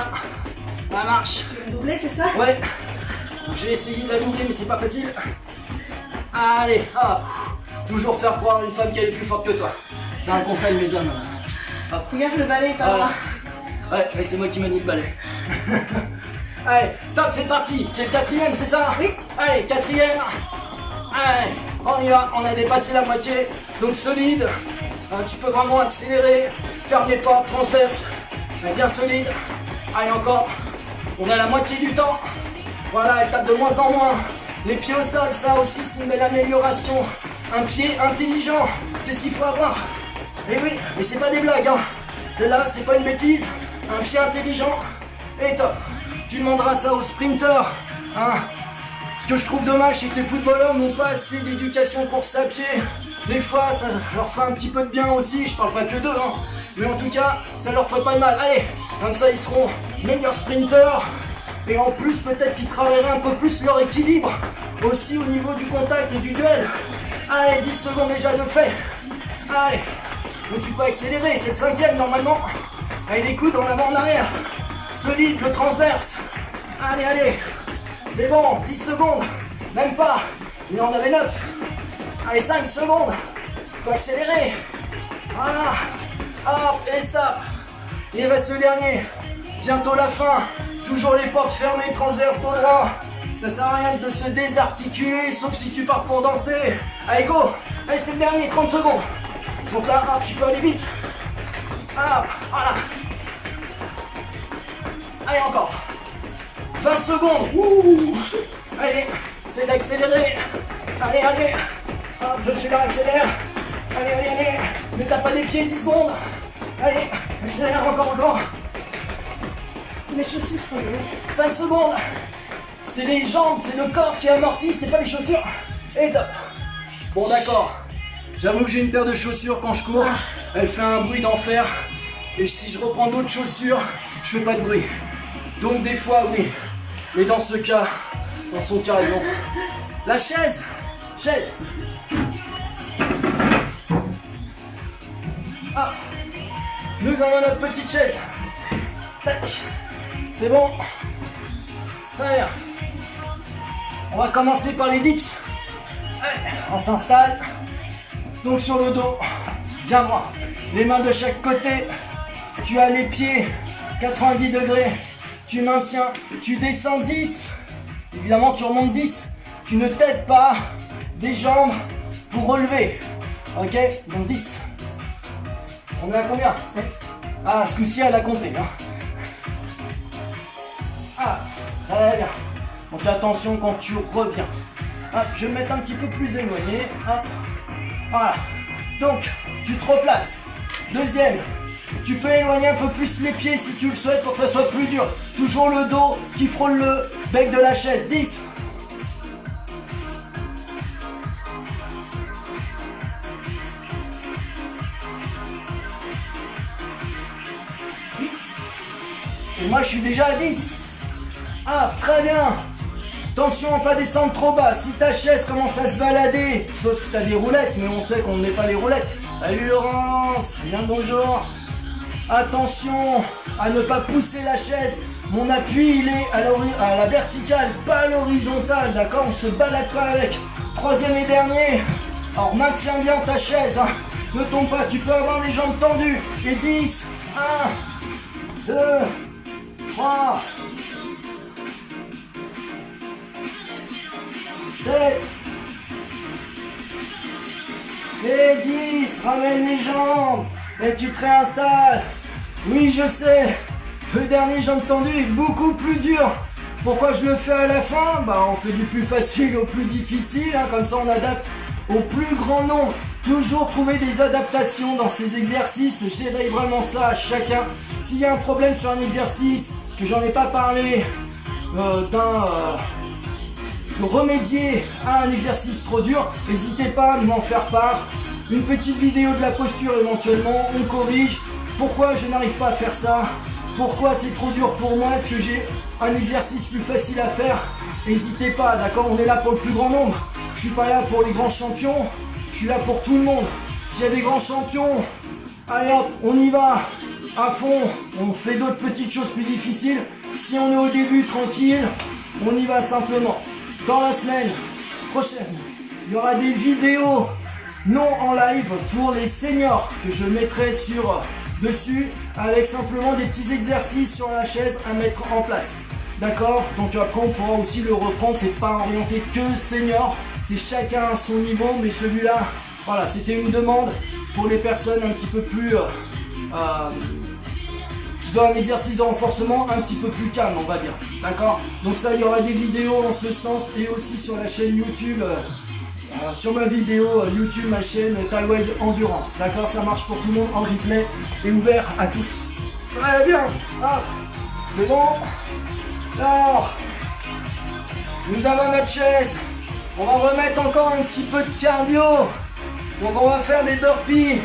Ça marche. Tu veux me doubler, c'est ça? Ouais. J'ai essayé de la doubler mais c'est pas facile. Allez, hop. Toujours faire croire à une femme qu'elle est plus forte que toi. C'est un conseil mes hommes. Hop. Regarde le balai par là. Ouais, mais c'est moi qui manie le balai. Allez, top, c'est parti. C'est le quatrième, c'est ça? Oui. Allez, quatrième. Allez, on y va. On a dépassé la moitié. Donc solide. Tu peux vraiment accélérer. Ferme les portes, transverse. Bien solide. Allez, encore. On est à la moitié du temps. Voilà, elle tape de moins en moins. Les pieds au sol, ça aussi, c'est une belle amélioration. Un pied intelligent, c'est ce qu'il faut avoir. Et oui, mais c'est pas des blagues, hein. Et là, c'est pas une bêtise. Un pied intelligent. Et top. Tu demanderas ça aux sprinteurs. Ce que je trouve dommage, c'est que les footballeurs n'ont pas assez d'éducation course à pied. Des fois, ça leur fait un petit peu de bien aussi. Je parle pas que d'eux, hein. Mais en tout cas, ça leur ferait pas de mal. Allez, comme ça, ils seront meilleurs sprinteurs. Et en plus, peut-être qu'ils travailleraient un peu plus leur équilibre. Aussi au niveau du contact et du duel. Allez, 10 secondes déjà de fait. Allez. Donc tu peux accélérer, c'est le cinquième normalement. Allez, les coudes en avant, en arrière. Solide, le transverse. Allez, allez. C'est bon, 10 secondes. Même pas. Mais on avait 9. Allez, 5 secondes. Tu peux accélérer. Voilà. Hop, et stop. Il reste le dernier. Bientôt la fin. Toujours les portes fermées, transverse, dos droit. Ça sert à rien de se désarticuler, sauf si tu pars pour danser. Allez, go. Allez, c'est le dernier, 30 secondes. Donc là, hop, tu peux aller vite. Hop, voilà. Allez, encore. 20 secondes. Ouh. Allez, c'est d'accélérer. Allez, allez. Hop, je suis là, accélère. Allez, allez, allez. Ne tape pas les pieds, 10 secondes. Allez, accélère, encore. C'est mes chaussures. 5 secondes. C'est les jambes, c'est le corps qui amortit, c'est pas les chaussures. Et top. Bon, d'accord. J'avoue que j'ai une paire de chaussures quand je cours. Elle fait un bruit d'enfer. Et si je reprends d'autres chaussures, je fais pas de bruit. Donc des fois, oui. Mais dans ce cas, dans son cas, non. La chaise. Chaise. Ah. Nous avons notre petite chaise. Tac. C'est bon. Très bien. On va commencer par les dips. Allez, on s'installe. Donc sur le dos, bien droit. Les mains de chaque côté. Tu as les pieds 90 degrés. Tu maintiens. Tu descends 10. Évidemment, tu remontes 10. Tu ne t'aides pas des jambes pour relever. Ok? Donc 10. On est à combien? 7. Ah, ce coup-ci, elle a compté. Ah, très bien. Donc attention quand tu reviens. Hop, je vais me mettre un petit peu plus éloigné. Hop. Voilà. Donc, tu te replaces. Deuxième, tu peux éloigner un peu plus les pieds si tu le souhaites pour que ça soit plus dur. Toujours le dos qui frôle le bec de la chaise. 10. Et moi je suis déjà à 10. Ah, très bien. Attention à ne pas descendre trop bas. Si ta chaise commence à se balader, sauf si tu as des roulettes, mais on sait qu'on ne met pas les roulettes. Salut Laurence, bien le bonjour. Attention à ne pas pousser la chaise. Mon appui il est à la verticale, pas à l'horizontale, d'accord? On ne se balade pas avec. Troisième et dernier. Alors maintiens bien ta chaise, hein. Ne tombe pas, tu peux avoir les jambes tendues. Et 10, 1, 2, 3, 7, et 10, ramène les jambes, et tu te réinstalles. Oui, je sais, le dernier jambes tendues est beaucoup plus dur. Pourquoi je le fais à la fin? On fait du plus facile au plus difficile, hein, comme ça on adapte au plus grand nombre. Toujours trouver des adaptations dans ces exercices, j'aiderai vraiment ça à chacun. S'il y a un problème sur un exercice, que j'en ai pas parlé, de remédier à un exercice trop dur, n'hésitez pas à m'en faire part. Une petite vidéo de la posture éventuellement, on corrige. Pourquoi je n'arrive pas à faire ça? Pourquoi c'est trop dur pour moi? Est-ce que j'ai un exercice plus facile à faire? N'hésitez pas, d'accord? On est là pour le plus grand nombre. Je suis pas là pour les grands champions, je suis là pour tout le monde. S'il y a des grands champions, allez hop, on y va à fond. On fait d'autres petites choses plus difficiles. Si on est au début tranquille, on y va simplement. Dans la semaine prochaine, il y aura des vidéos non en live pour les seniors que je mettrai dessus avec simplement des petits exercices sur la chaise à mettre en place. D'accord? Donc après on pourra aussi le reprendre, c'est pas orienté que senior, c'est chacun à son niveau, mais celui-là, voilà, c'était une demande pour les personnes un petit peu plus qui doivent un exercice de renforcement un petit peu plus calme, on va dire. D'accord? Donc ça, il y aura des vidéos en ce sens et aussi sur la chaîne YouTube. Sur ma vidéo YouTube, ma chaîne Talweg Endurance. D'accord, ça marche pour tout le monde en replay et ouvert à tous. Très bien. Ah, c'est bon. Alors, nous avons notre chaise. On va remettre encore un petit peu de cardio. Donc on va faire des burpees.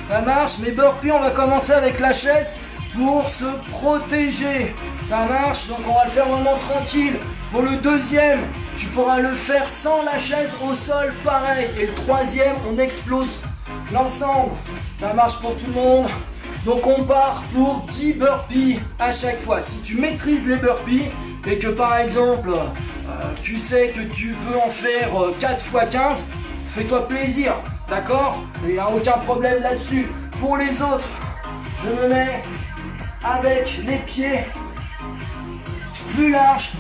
Ça marche, mais burpees, on va commencer avec la chaise pour se protéger. Ça marche, donc on va le faire vraiment tranquille. Pour le deuxième, tu pourras le faire sans la chaise au sol, pareil. Et le troisième, on explose l'ensemble. Ça marche pour tout le monde. Donc on part pour 10 burpees à chaque fois. Si tu maîtrises les burpees et que par exemple, tu sais que tu peux en faire 4 x 15, fais-toi plaisir, d'accord? Il n'y a aucun problème là-dessus. Pour les autres, je me mets avec les pieds plus larges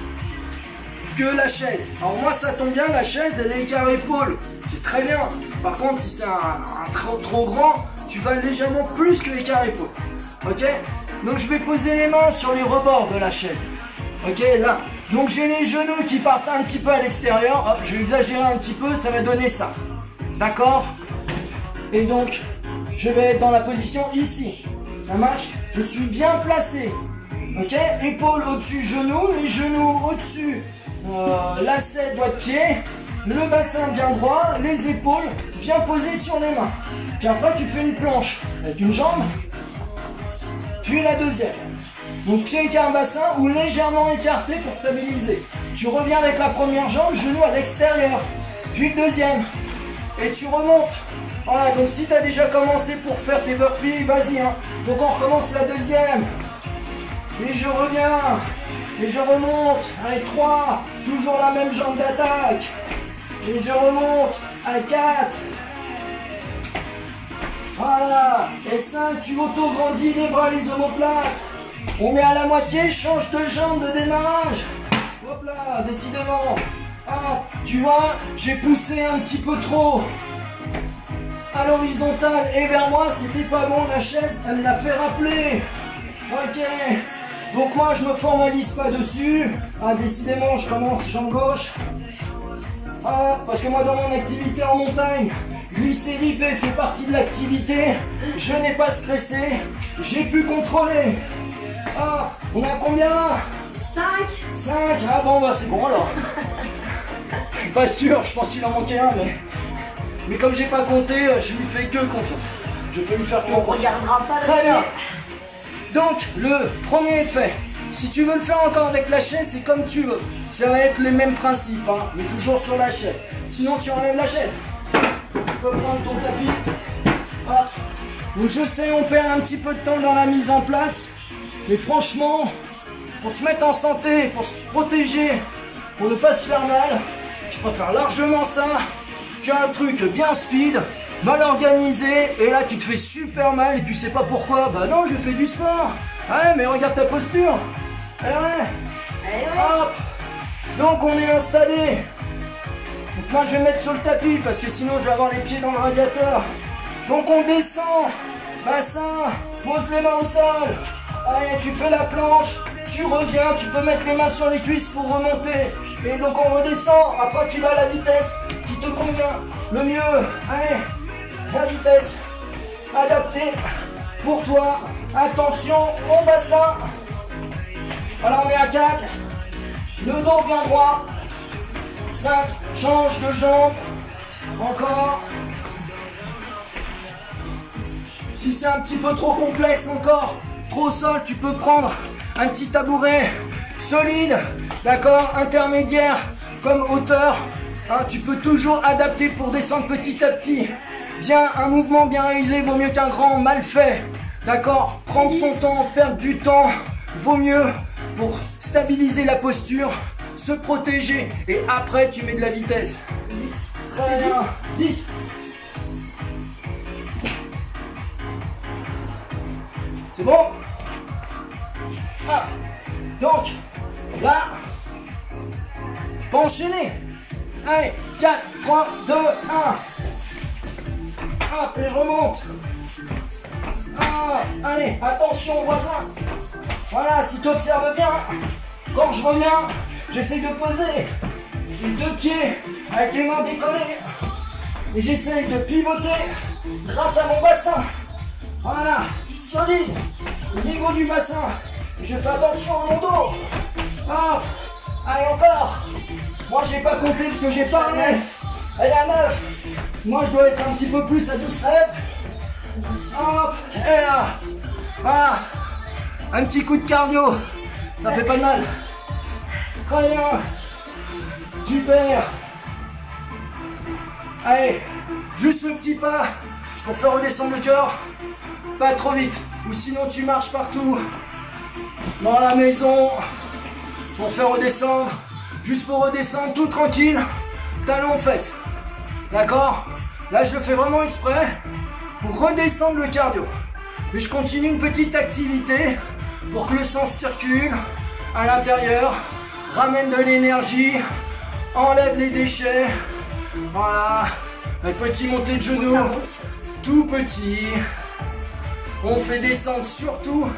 que la chaise. Alors moi ça tombe bien, la chaise elle est écart-épaule, c'est très bien. Par contre si c'est un trop grand, tu vas légèrement plus que écart-épaule. Ok? Donc je vais poser les mains sur les rebords de la chaise. Ok, là. Donc j'ai les genoux qui partent un petit peu à l'extérieur. Hop, je vais exagérer un petit peu, ça va donner ça. D'accord? Et donc je vais être dans la position ici. Ça marche? Je suis bien placé. Ok? Épaules au-dessus, genoux, les genoux au-dessus. Lacet, doigt de pied, le bassin bien droit, les épaules bien posées sur les mains. Puis après tu fais une planche avec une jambe, puis la deuxième. Donc pied écart bassin ou légèrement écarté pour stabiliser. Tu reviens avec la première jambe, genou à l'extérieur, puis le deuxième. Et tu remontes. Voilà, donc si tu as déjà commencé pour faire tes burpees, vas-y. Hein. Donc on recommence la deuxième. Et je reviens. Et je remonte. Allez, 3. Toujours la même jambe d'attaque. Et je remonte. À 4. Voilà. Et 5. Tu auto-grandis les bras, les omoplates. On met à la moitié. Change de jambe de démarrage. Hop là, décidément. Ah, tu vois, j'ai poussé un petit peu trop à l'horizontale et vers moi. C'était pas bon. La chaise, elle me l'a fait rappeler. Ok. Donc moi je me formalise pas dessus. Ah décidément je commence jambe gauche. Ah, parce que moi dans mon activité en montagne, glisser ripé fait partie de l'activité. Je n'ai pas stressé, j'ai pu contrôler. Ah, on a combien? 5. 5. Ah bon bah c'est bon alors. Je suis pas sûr, je pense qu'il en manquait un mais comme j'ai pas compté, je lui fais que confiance. Je peux lui faire que On confiance. regardera pas Très bien. le Donc, le premier effet, si tu veux le faire encore avec la chaise, c'est comme tu veux. Ça va être les mêmes principes, hein, mais toujours sur la chaise. Sinon, tu enlèves la chaise. Tu peux prendre ton tapis. Hop. Donc, je sais, on perd un petit peu de temps dans la mise en place. Mais franchement, pour se mettre en santé, pour se protéger, pour ne pas se faire mal, je préfère largement ça tu as un truc bien speed, mal organisé, et là tu te fais super mal et tu sais pas pourquoi. Bah non, je fais du sport. Ouais, mais regarde ta posture. Eh ouais. Allez, ouais. Hop. Donc on est installé. Donc moi je vais me mettre sur le tapis parce que sinon je vais avoir les pieds dans le radiateur. Donc on descend. Bassin. Pose les mains au sol. Allez, tu fais la planche. Tu reviens. Tu peux mettre les mains sur les cuisses pour remonter. Et donc on redescend. Après tu vas à la vitesse qui te convient le mieux. Allez. La vitesse adaptée pour toi. Attention au bassin. Alors on est à 4. Le dos bien droit. 5. Change de jambe. Encore. Si c'est un petit peu trop complexe encore, trop au sol, tu peux prendre un petit tabouret solide, d'accord, intermédiaire, comme hauteur. Hein, tu peux toujours adapter pour descendre petit à petit. Bien, un mouvement bien réalisé vaut mieux qu'un grand mal fait. D'accord, prendre son temps, perdre du temps, vaut mieux pour stabiliser la posture, se protéger et après tu mets de la vitesse. 10. Très bien. 10. C'est bon? Ah. Donc, là, tu peux enchaîner. Allez, 4, 3, 2, 1. Hop, et je remonte. Ah, allez, attention voisin. Voilà, si tu observes bien, quand je reviens, j'essaie de poser les deux pieds avec les mains décollées. Et j'essaie de pivoter grâce à mon bassin. Voilà, solide, au niveau du bassin. Et je fais attention à mon dos. Hop, allez encore. Moi j'ai pas compté parce que j'ai pas un 9. Elle est à 9. Moi je dois être un petit peu plus à 12-13. Hop, et là. Voilà. Un petit coup de cardio. Ça fait pas de mal. Très bien. Super. Allez, juste le petit pas pour faire redescendre le cœur. Pas trop vite. Ou sinon tu marches partout. Dans la maison. Pour faire redescendre. Juste pour redescendre tout tranquille. Talons aux fesses. D'accord? Là je le fais vraiment exprès. Pour redescendre le cardio. Mais je continue une petite activité. Pour que le sang circule à l'intérieur. Ramène de l'énergie. Enlève les déchets. Voilà. Un petit montée de genoux. Ça monte. Tout petit. On fait descendre surtout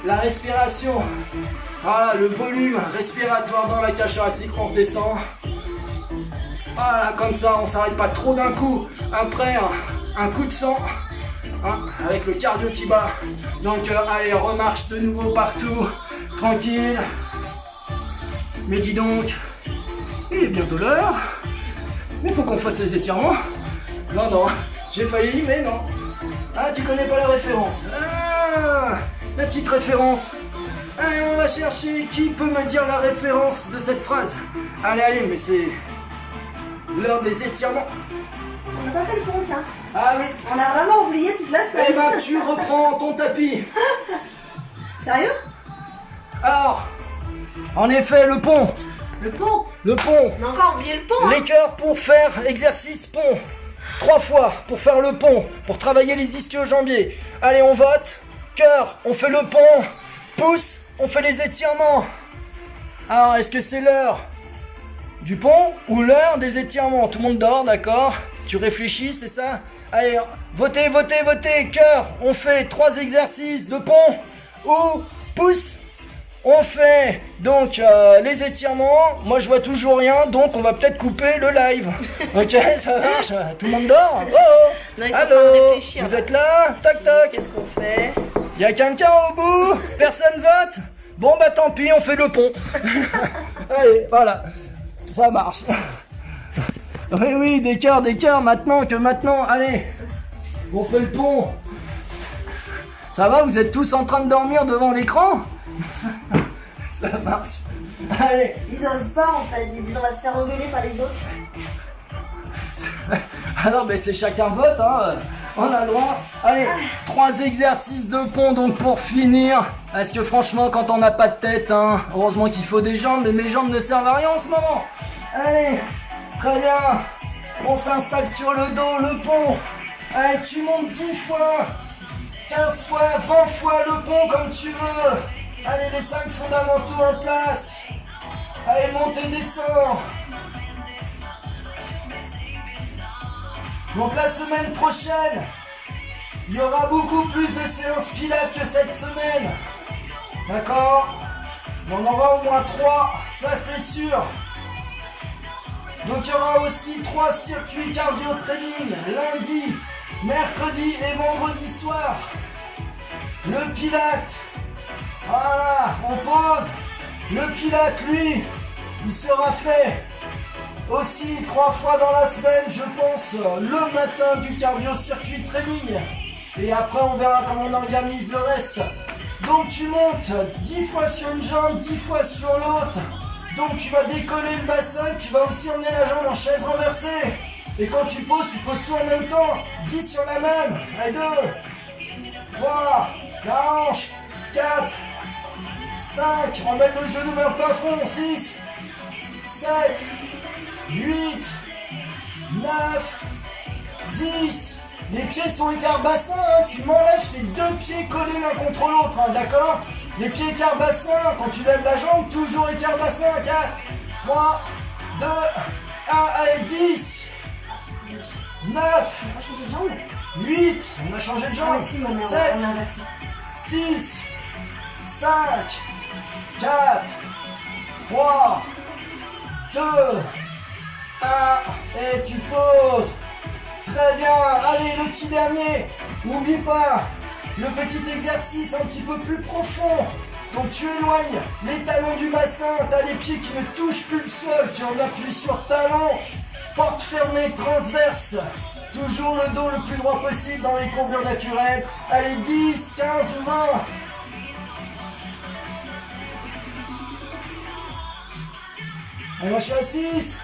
la respiration. Voilà, le volume respiratoire dans la cage thoracique, on redescend. Voilà, comme ça, on s'arrête pas trop d'un coup. Après, un coup de sang. Hein, avec le cardio qui bat. Donc, allez, remarche de nouveau partout. Tranquille. Mais dis donc, il est bientôt l'heure. Mais il faut qu'on fasse les étirements. Non, non, j'ai failli, mais non. Ah, tu connais pas la référence. Ah, la petite référence. Allez, on va chercher. Qui peut me dire la référence de cette phrase? Allez, allez, mais c'est l'heure des étirements. On n'a pas fait le pont, tiens. Ah oui. On a vraiment oublié toute la semaine. Eh ben, tu reprends ton tapis. Sérieux? Alors, en effet, le pont. Le pont? Le pont. On a encore oublié le pont, hein. Les cœurs pour faire exercice pont. 3 fois pour faire le pont, pour travailler les ischio-jambiers. Allez, on vote. Cœur, on fait le pont. Pouce, on fait les étirements. Alors, est-ce que c'est l'heure du pont ou l'heure des étirements? Tout le monde dort, d'accord? Tu réfléchis, c'est ça? Allez, votez, votez, votez. Cœur, on fait 3 exercices de pont. Ou pouce, on fait donc les étirements. Moi je vois toujours rien, donc on va peut-être couper le live. Ok, ça marche? Tout le monde dort? Oh, oh. Non, ils sont en train de réfléchir, vous là. êtes là? Tac tac. Qu'est-ce qu'on fait? Y a quelqu'un au bout? Personne vote? Bon bah tant pis, on fait le pont. Allez, voilà, ça marche. Oui, oui, des cœurs, maintenant, allez, on fait le pont. Ça va, vous êtes tous en train de dormir devant l'écran? Ça marche. Allez. Ils osent pas en fait, ils disent on va se faire engueuler par les autres. Ah non, mais c'est chacun vote, hein. On a le droit. Allez, 3 exercices de pont donc pour finir. Parce que franchement, quand on n'a pas de tête, hein, heureusement qu'il faut des jambes, mais mes jambes ne servent à rien en ce moment. Allez, très bien. On s'installe sur le dos, le pont. Allez, tu montes 10 fois, 15 fois, 20 fois le pont comme tu veux. Allez, les 5 fondamentaux en place. Allez, monte et descends. Donc la semaine prochaine, il y aura beaucoup plus de séances pilates que cette semaine. D'accord? On en aura au moins 3, ça c'est sûr. Donc il y aura aussi 3 circuits cardio training, lundi, mercredi et vendredi soir. Le pilate, voilà, on pose. Le pilate, lui, il sera fait aussi 3 fois dans la semaine, je pense, le matin du cardio circuit training. Et après on verra comment on organise le reste. Donc tu montes 10 fois sur une jambe, 10 fois sur l'autre. Donc tu vas décoller le bassin, tu vas aussi emmener la jambe en chaise renversée. Et quand tu poses tout en même temps. 10 sur la même. Allez, 2, 3, la hanche, 4, 5, emmène le genou vers le plafond, 6, 7, 8, 9, 10. Les pieds sont écart bassin, hein. Tu m'enlèves ces 2 pieds collés l'un contre l'autre, hein, d'accord? Les pieds écart bassin, quand tu lèves la jambe, toujours écart bassin, 4, 3, 2, 1, allez, 10, 9, 8, on a changé de jambe, Ah, si, on a 7, inversé. 6, 5, 4, 3, 2, 1, et tu poses. Très bien, allez, le petit dernier. N'oublie pas, le petit exercice un petit peu plus profond. Donc tu éloignes les talons du bassin, tu as les pieds qui ne touchent plus le sol, tu en appuies sur talon, porte fermée, transverse. Toujours le dos le plus droit possible dans les courbures naturelles. Allez, 10, 15 ou 20. Allez, moi je suis à 6.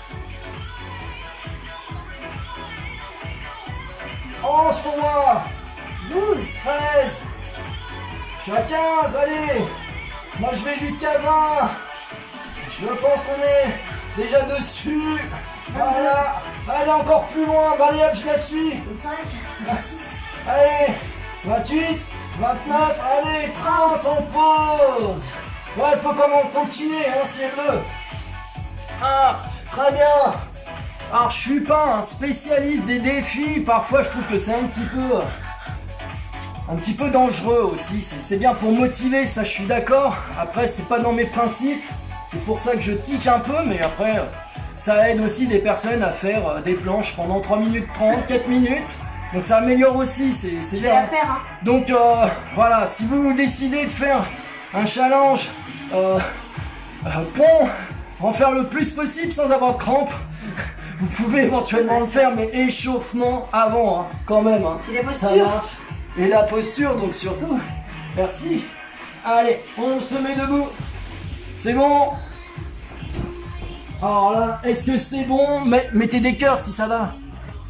11 pour moi. 12, 13. Je suis à 15, allez. Moi je vais jusqu'à 20. Je pense qu'on est déjà dessus. Voilà. Allez, encore plus loin. Bah, allez hop, je la suis. 5, 6. Allez, 28, 29, allez, 30, on pause. Ouais, elle peut continuer, hein, si elle veut. Ah, très bien. Alors, je suis pas un spécialiste des défis. Parfois, je trouve que c'est un petit peu dangereux aussi. C'est bien pour motiver, ça, je suis d'accord. Après, c'est pas dans mes principes. C'est pour ça que je tique un peu, mais après, ça aide aussi des personnes à faire des planches pendant 3 minutes 30, 4 minutes. Donc ça améliore aussi, c'est bien. Je vais la faire, hein. Donc voilà, si vous décidez de faire un challenge pont, en faire le plus possible sans avoir de crampes, vous pouvez éventuellement le faire, mais échauffement avant, hein, quand même. Hein. Puis la Ça posture. marche. Et la posture, donc surtout. Merci. Allez, on se met debout. C'est bon. Alors là, est-ce que c'est bon? Mettez des cœurs si ça va.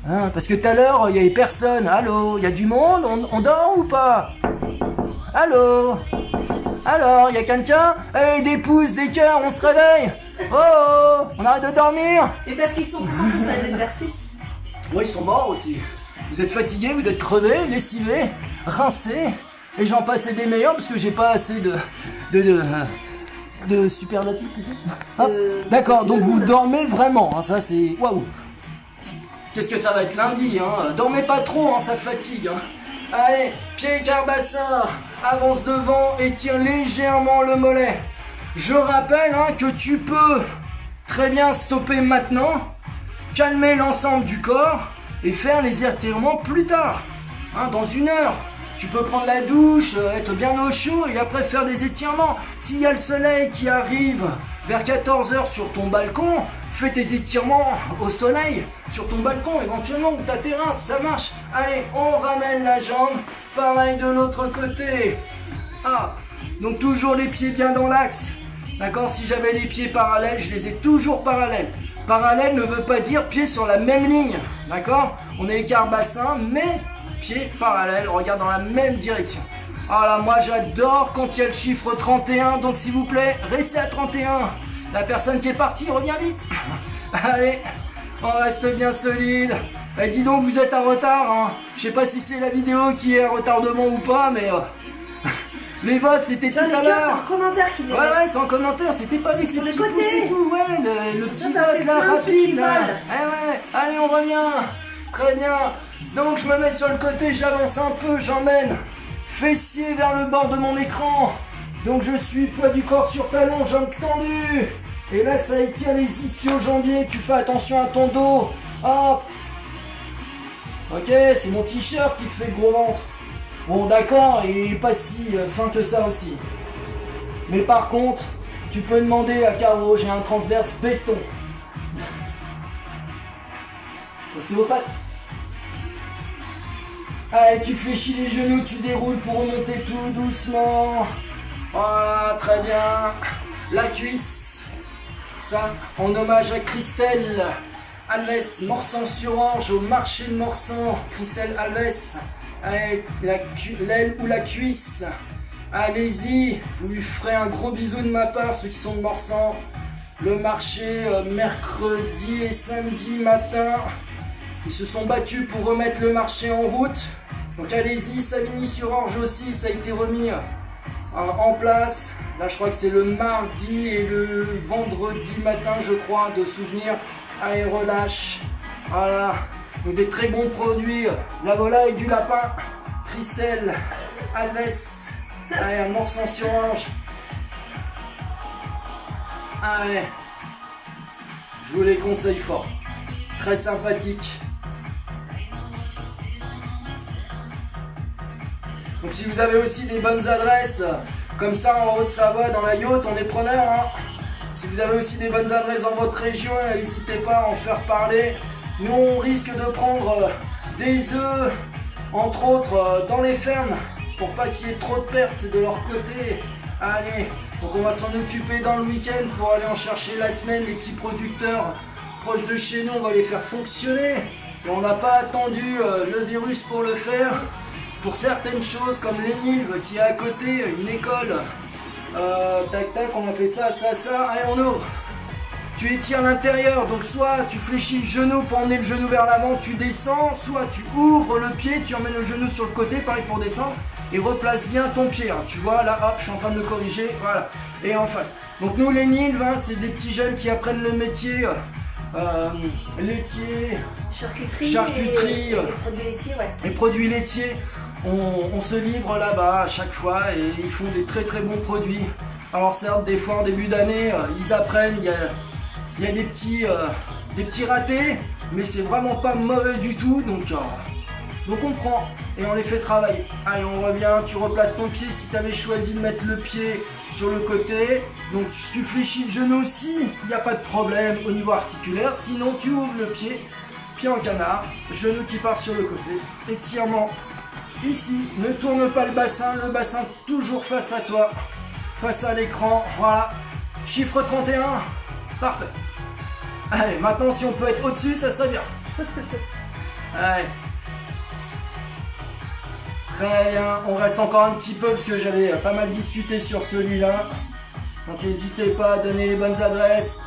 Hein, parce que tout à l'heure, il n'y avait personne. Allô, il y a du monde? On dort ou pas? Allô? Alors, il y a quelqu'un? Allez, des pouces, des cœurs, on se réveille. Oh, on arrête de dormir. Mais parce qu'ils sont concentrés sur les exercices. Ouais, ils sont morts aussi. Vous êtes fatigués, vous êtes crevés, lessivés, rincés. Et j'en passe des meilleurs parce que j'ai pas assez de superlatifs. Hop, d'accord, donc vous dormez vraiment. Hein, ça c'est... Waouh. Qu'est-ce que ça va être lundi, hein? Dormez pas trop, hein, ça fatigue. Hein. Allez, pied écart bassin, avance devant, étire légèrement le mollet. Je rappelle hein, que tu peux très bien stopper maintenant, calmer l'ensemble du corps et faire les étirements plus tard, hein, dans 1 heure. Tu peux prendre la douche, être bien au chaud et après faire des étirements. S'il y a le soleil qui arrive vers 14h sur ton balcon, fais tes étirements au soleil, sur ton balcon éventuellement, ou ta terrasse, ça marche. Allez, on ramène la jambe, pareil de l'autre côté. Ah, donc toujours les pieds bien dans l'axe. D'accord, si j'avais les pieds parallèles, je les ai toujours parallèles. Parallèle ne veut pas dire pieds sur la même ligne, d'accord? On est écart bassin, mais pieds parallèles, regarde dans la même direction. Ah là, moi j'adore quand il y a le chiffre 31, donc s'il vous plaît, restez à 31. La personne qui est partie revient vite. Allez, On reste bien solide. Eh, dis donc, vous êtes en retard, hein. Je sais pas si c'est la vidéo qui est en retardement ou pas, mais les votes c'était tout Tu vois, à les cœurs, c'est l'heure. en commentaire qu'ils les Ouais, mettent. ouais, c'est en commentaire, c'était pas avec C'est sur ces les petits pouces côtés. et tout, ouais, le petit Ça fait vote là, plein de trucs qui rapide là. valent. Eh ouais, allez, on revient. Très bien. Donc je me mets sur le côté, j'avance un peu, j'emmène fessier vers le bord de mon écran. Donc je suis poids du corps sur talon, jambes tendues. Et là ça étire les ischio-jambiers, tu fais attention à ton dos. Hop. Ok, c'est mon t-shirt qui fait le gros ventre. Bon d'accord, il est pas si fin que ça aussi. Mais par contre, tu peux demander à Caro, j'ai un transverse béton. Ostéopathe. Allez, tu fléchis les genoux, tu déroules pour remonter tout doucement. Voilà, très bien. La cuisse. Ça, en hommage à Christelle Alves, Morsan-sur-Orge, au marché de Morsan. Christelle Alves. Allez, l'aile ou la cuisse. Allez-y, vous lui ferez un gros bisou de ma part, ceux qui sont de Morsan. Le marché mercredi et samedi matin. Ils se sont battus pour remettre le marché en route. Donc allez-y, Savigny-sur-Orge aussi, ça a été remis en place. Là, je crois que c'est le mardi et le vendredi matin, je crois, de souvenir. Allez, relâche. Voilà. Donc des très bons produits. La volaille, du lapin. Christelle Alves. Allez, à Morsan-sur-Orge. Allez. Je vous les conseille fort. Très sympathique. Donc si vous avez aussi des bonnes adresses, comme ça en Haute-Savoie, dans la Yacht, on est preneur. Hein. Si vous avez aussi des bonnes adresses dans votre région, n'hésitez pas à en faire parler. Nous, on risque de prendre des œufs, entre autres, dans les fermes, pour pas qu'il y ait trop de pertes de leur côté. Allez, donc on va s'en occuper dans le week-end pour aller en chercher la semaine. Les petits producteurs proches de chez nous, on va les faire fonctionner. Et on n'a pas attendu le virus pour le faire. Pour certaines choses comme l'Énilve qui est à côté, une école, tac tac, on a fait ça, ça, ça, allez on ouvre. Tu étires l'intérieur, donc soit tu fléchis le genou pour emmener le genou vers l'avant, tu descends, soit tu ouvres le pied, tu emmènes le genou sur le côté, pareil pour descendre, et replace bien ton pied, hein. Tu vois là, hop, je suis en train de le corriger, voilà, et en face. Donc nous l'Énilve, hein, c'est des petits jeunes qui apprennent le métier laitier, Charcuterie et produits laitiers, ouais. et produits laitiers. On se livre là-bas à chaque fois et ils font des très très bons produits. Alors certes, des fois en début d'année, ils apprennent, il y a des petits ratés, mais c'est vraiment pas mauvais du tout, donc on prend et on les fait travailler. Allez, on revient, tu replaces ton pied si tu avais choisi de mettre le pied sur le côté, donc tu fléchis le genou aussi, il n'y a pas de problème au niveau articulaire, sinon tu ouvres le pied en canard, genou qui part sur le côté, étirement. Ici, ne tourne pas le bassin toujours face à toi, face à l'écran, voilà, chiffre 31, parfait. Allez, maintenant si on peut être au-dessus, ça serait bien. Allez. Très bien, on reste encore un petit peu parce que j'avais pas mal discuté sur celui-là. Donc n'hésitez pas à donner les bonnes adresses.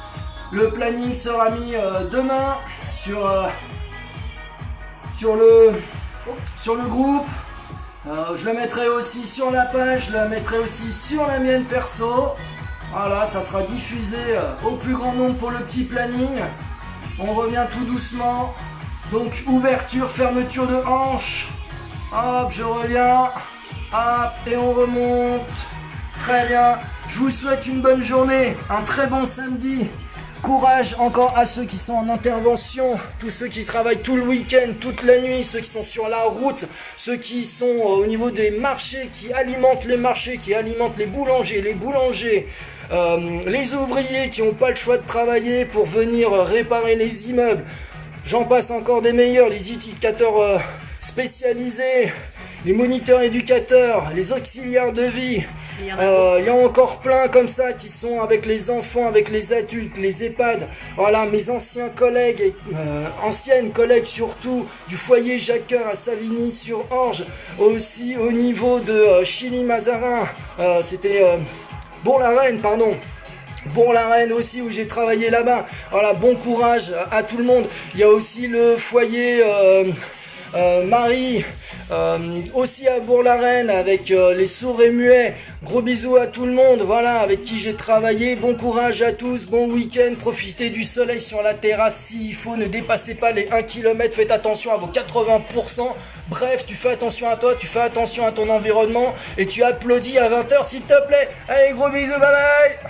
Le planning sera mis demain sur le groupe. Je le mettrai aussi sur la page, je le mettrai aussi sur la mienne perso. Voilà, ça sera diffusé au plus grand nombre pour le petit planning. On revient tout doucement. Donc ouverture, fermeture de hanche. Hop, je reviens. Hop, et on remonte. Très bien. Je vous souhaite une bonne journée, un très bon samedi. Courage encore à ceux qui sont en intervention, tous ceux qui travaillent tout le week-end, toute la nuit, ceux qui sont sur la route, ceux qui sont au niveau des marchés, qui alimentent les marchés, qui alimentent les boulangers, les ouvriers qui n'ont pas le choix de travailler pour venir réparer les immeubles. J'en passe encore des meilleurs, les éducateurs spécialisés, les moniteurs éducateurs, les auxiliaires de vie. Il y a encore plein comme ça qui sont avec les enfants, avec les adultes, les EHPAD. Voilà, mes anciens collègues, et anciennes collègues surtout, du foyer Jacqueur à Savigny-sur-Orge, aussi au niveau de Chilly-Mazarin, c'était Bourg-la-Reine, pardon. Bourg-la-Reine aussi où j'ai travaillé là-bas. Voilà, bon courage à tout le monde. Il y a aussi le foyer Marie, aussi à Bourg-la-Reine avec les sourds et muets. Gros bisous à tout le monde, voilà, avec qui j'ai travaillé. Bon courage à tous, bon week-end, profitez du soleil sur la terrasse s'il faut, ne dépassez pas les 1 km, faites attention à vos 80%. Bref, tu fais attention à toi, tu fais attention à ton environnement et tu applaudis à 20h s'il te plaît. Allez, gros bisous, bye bye.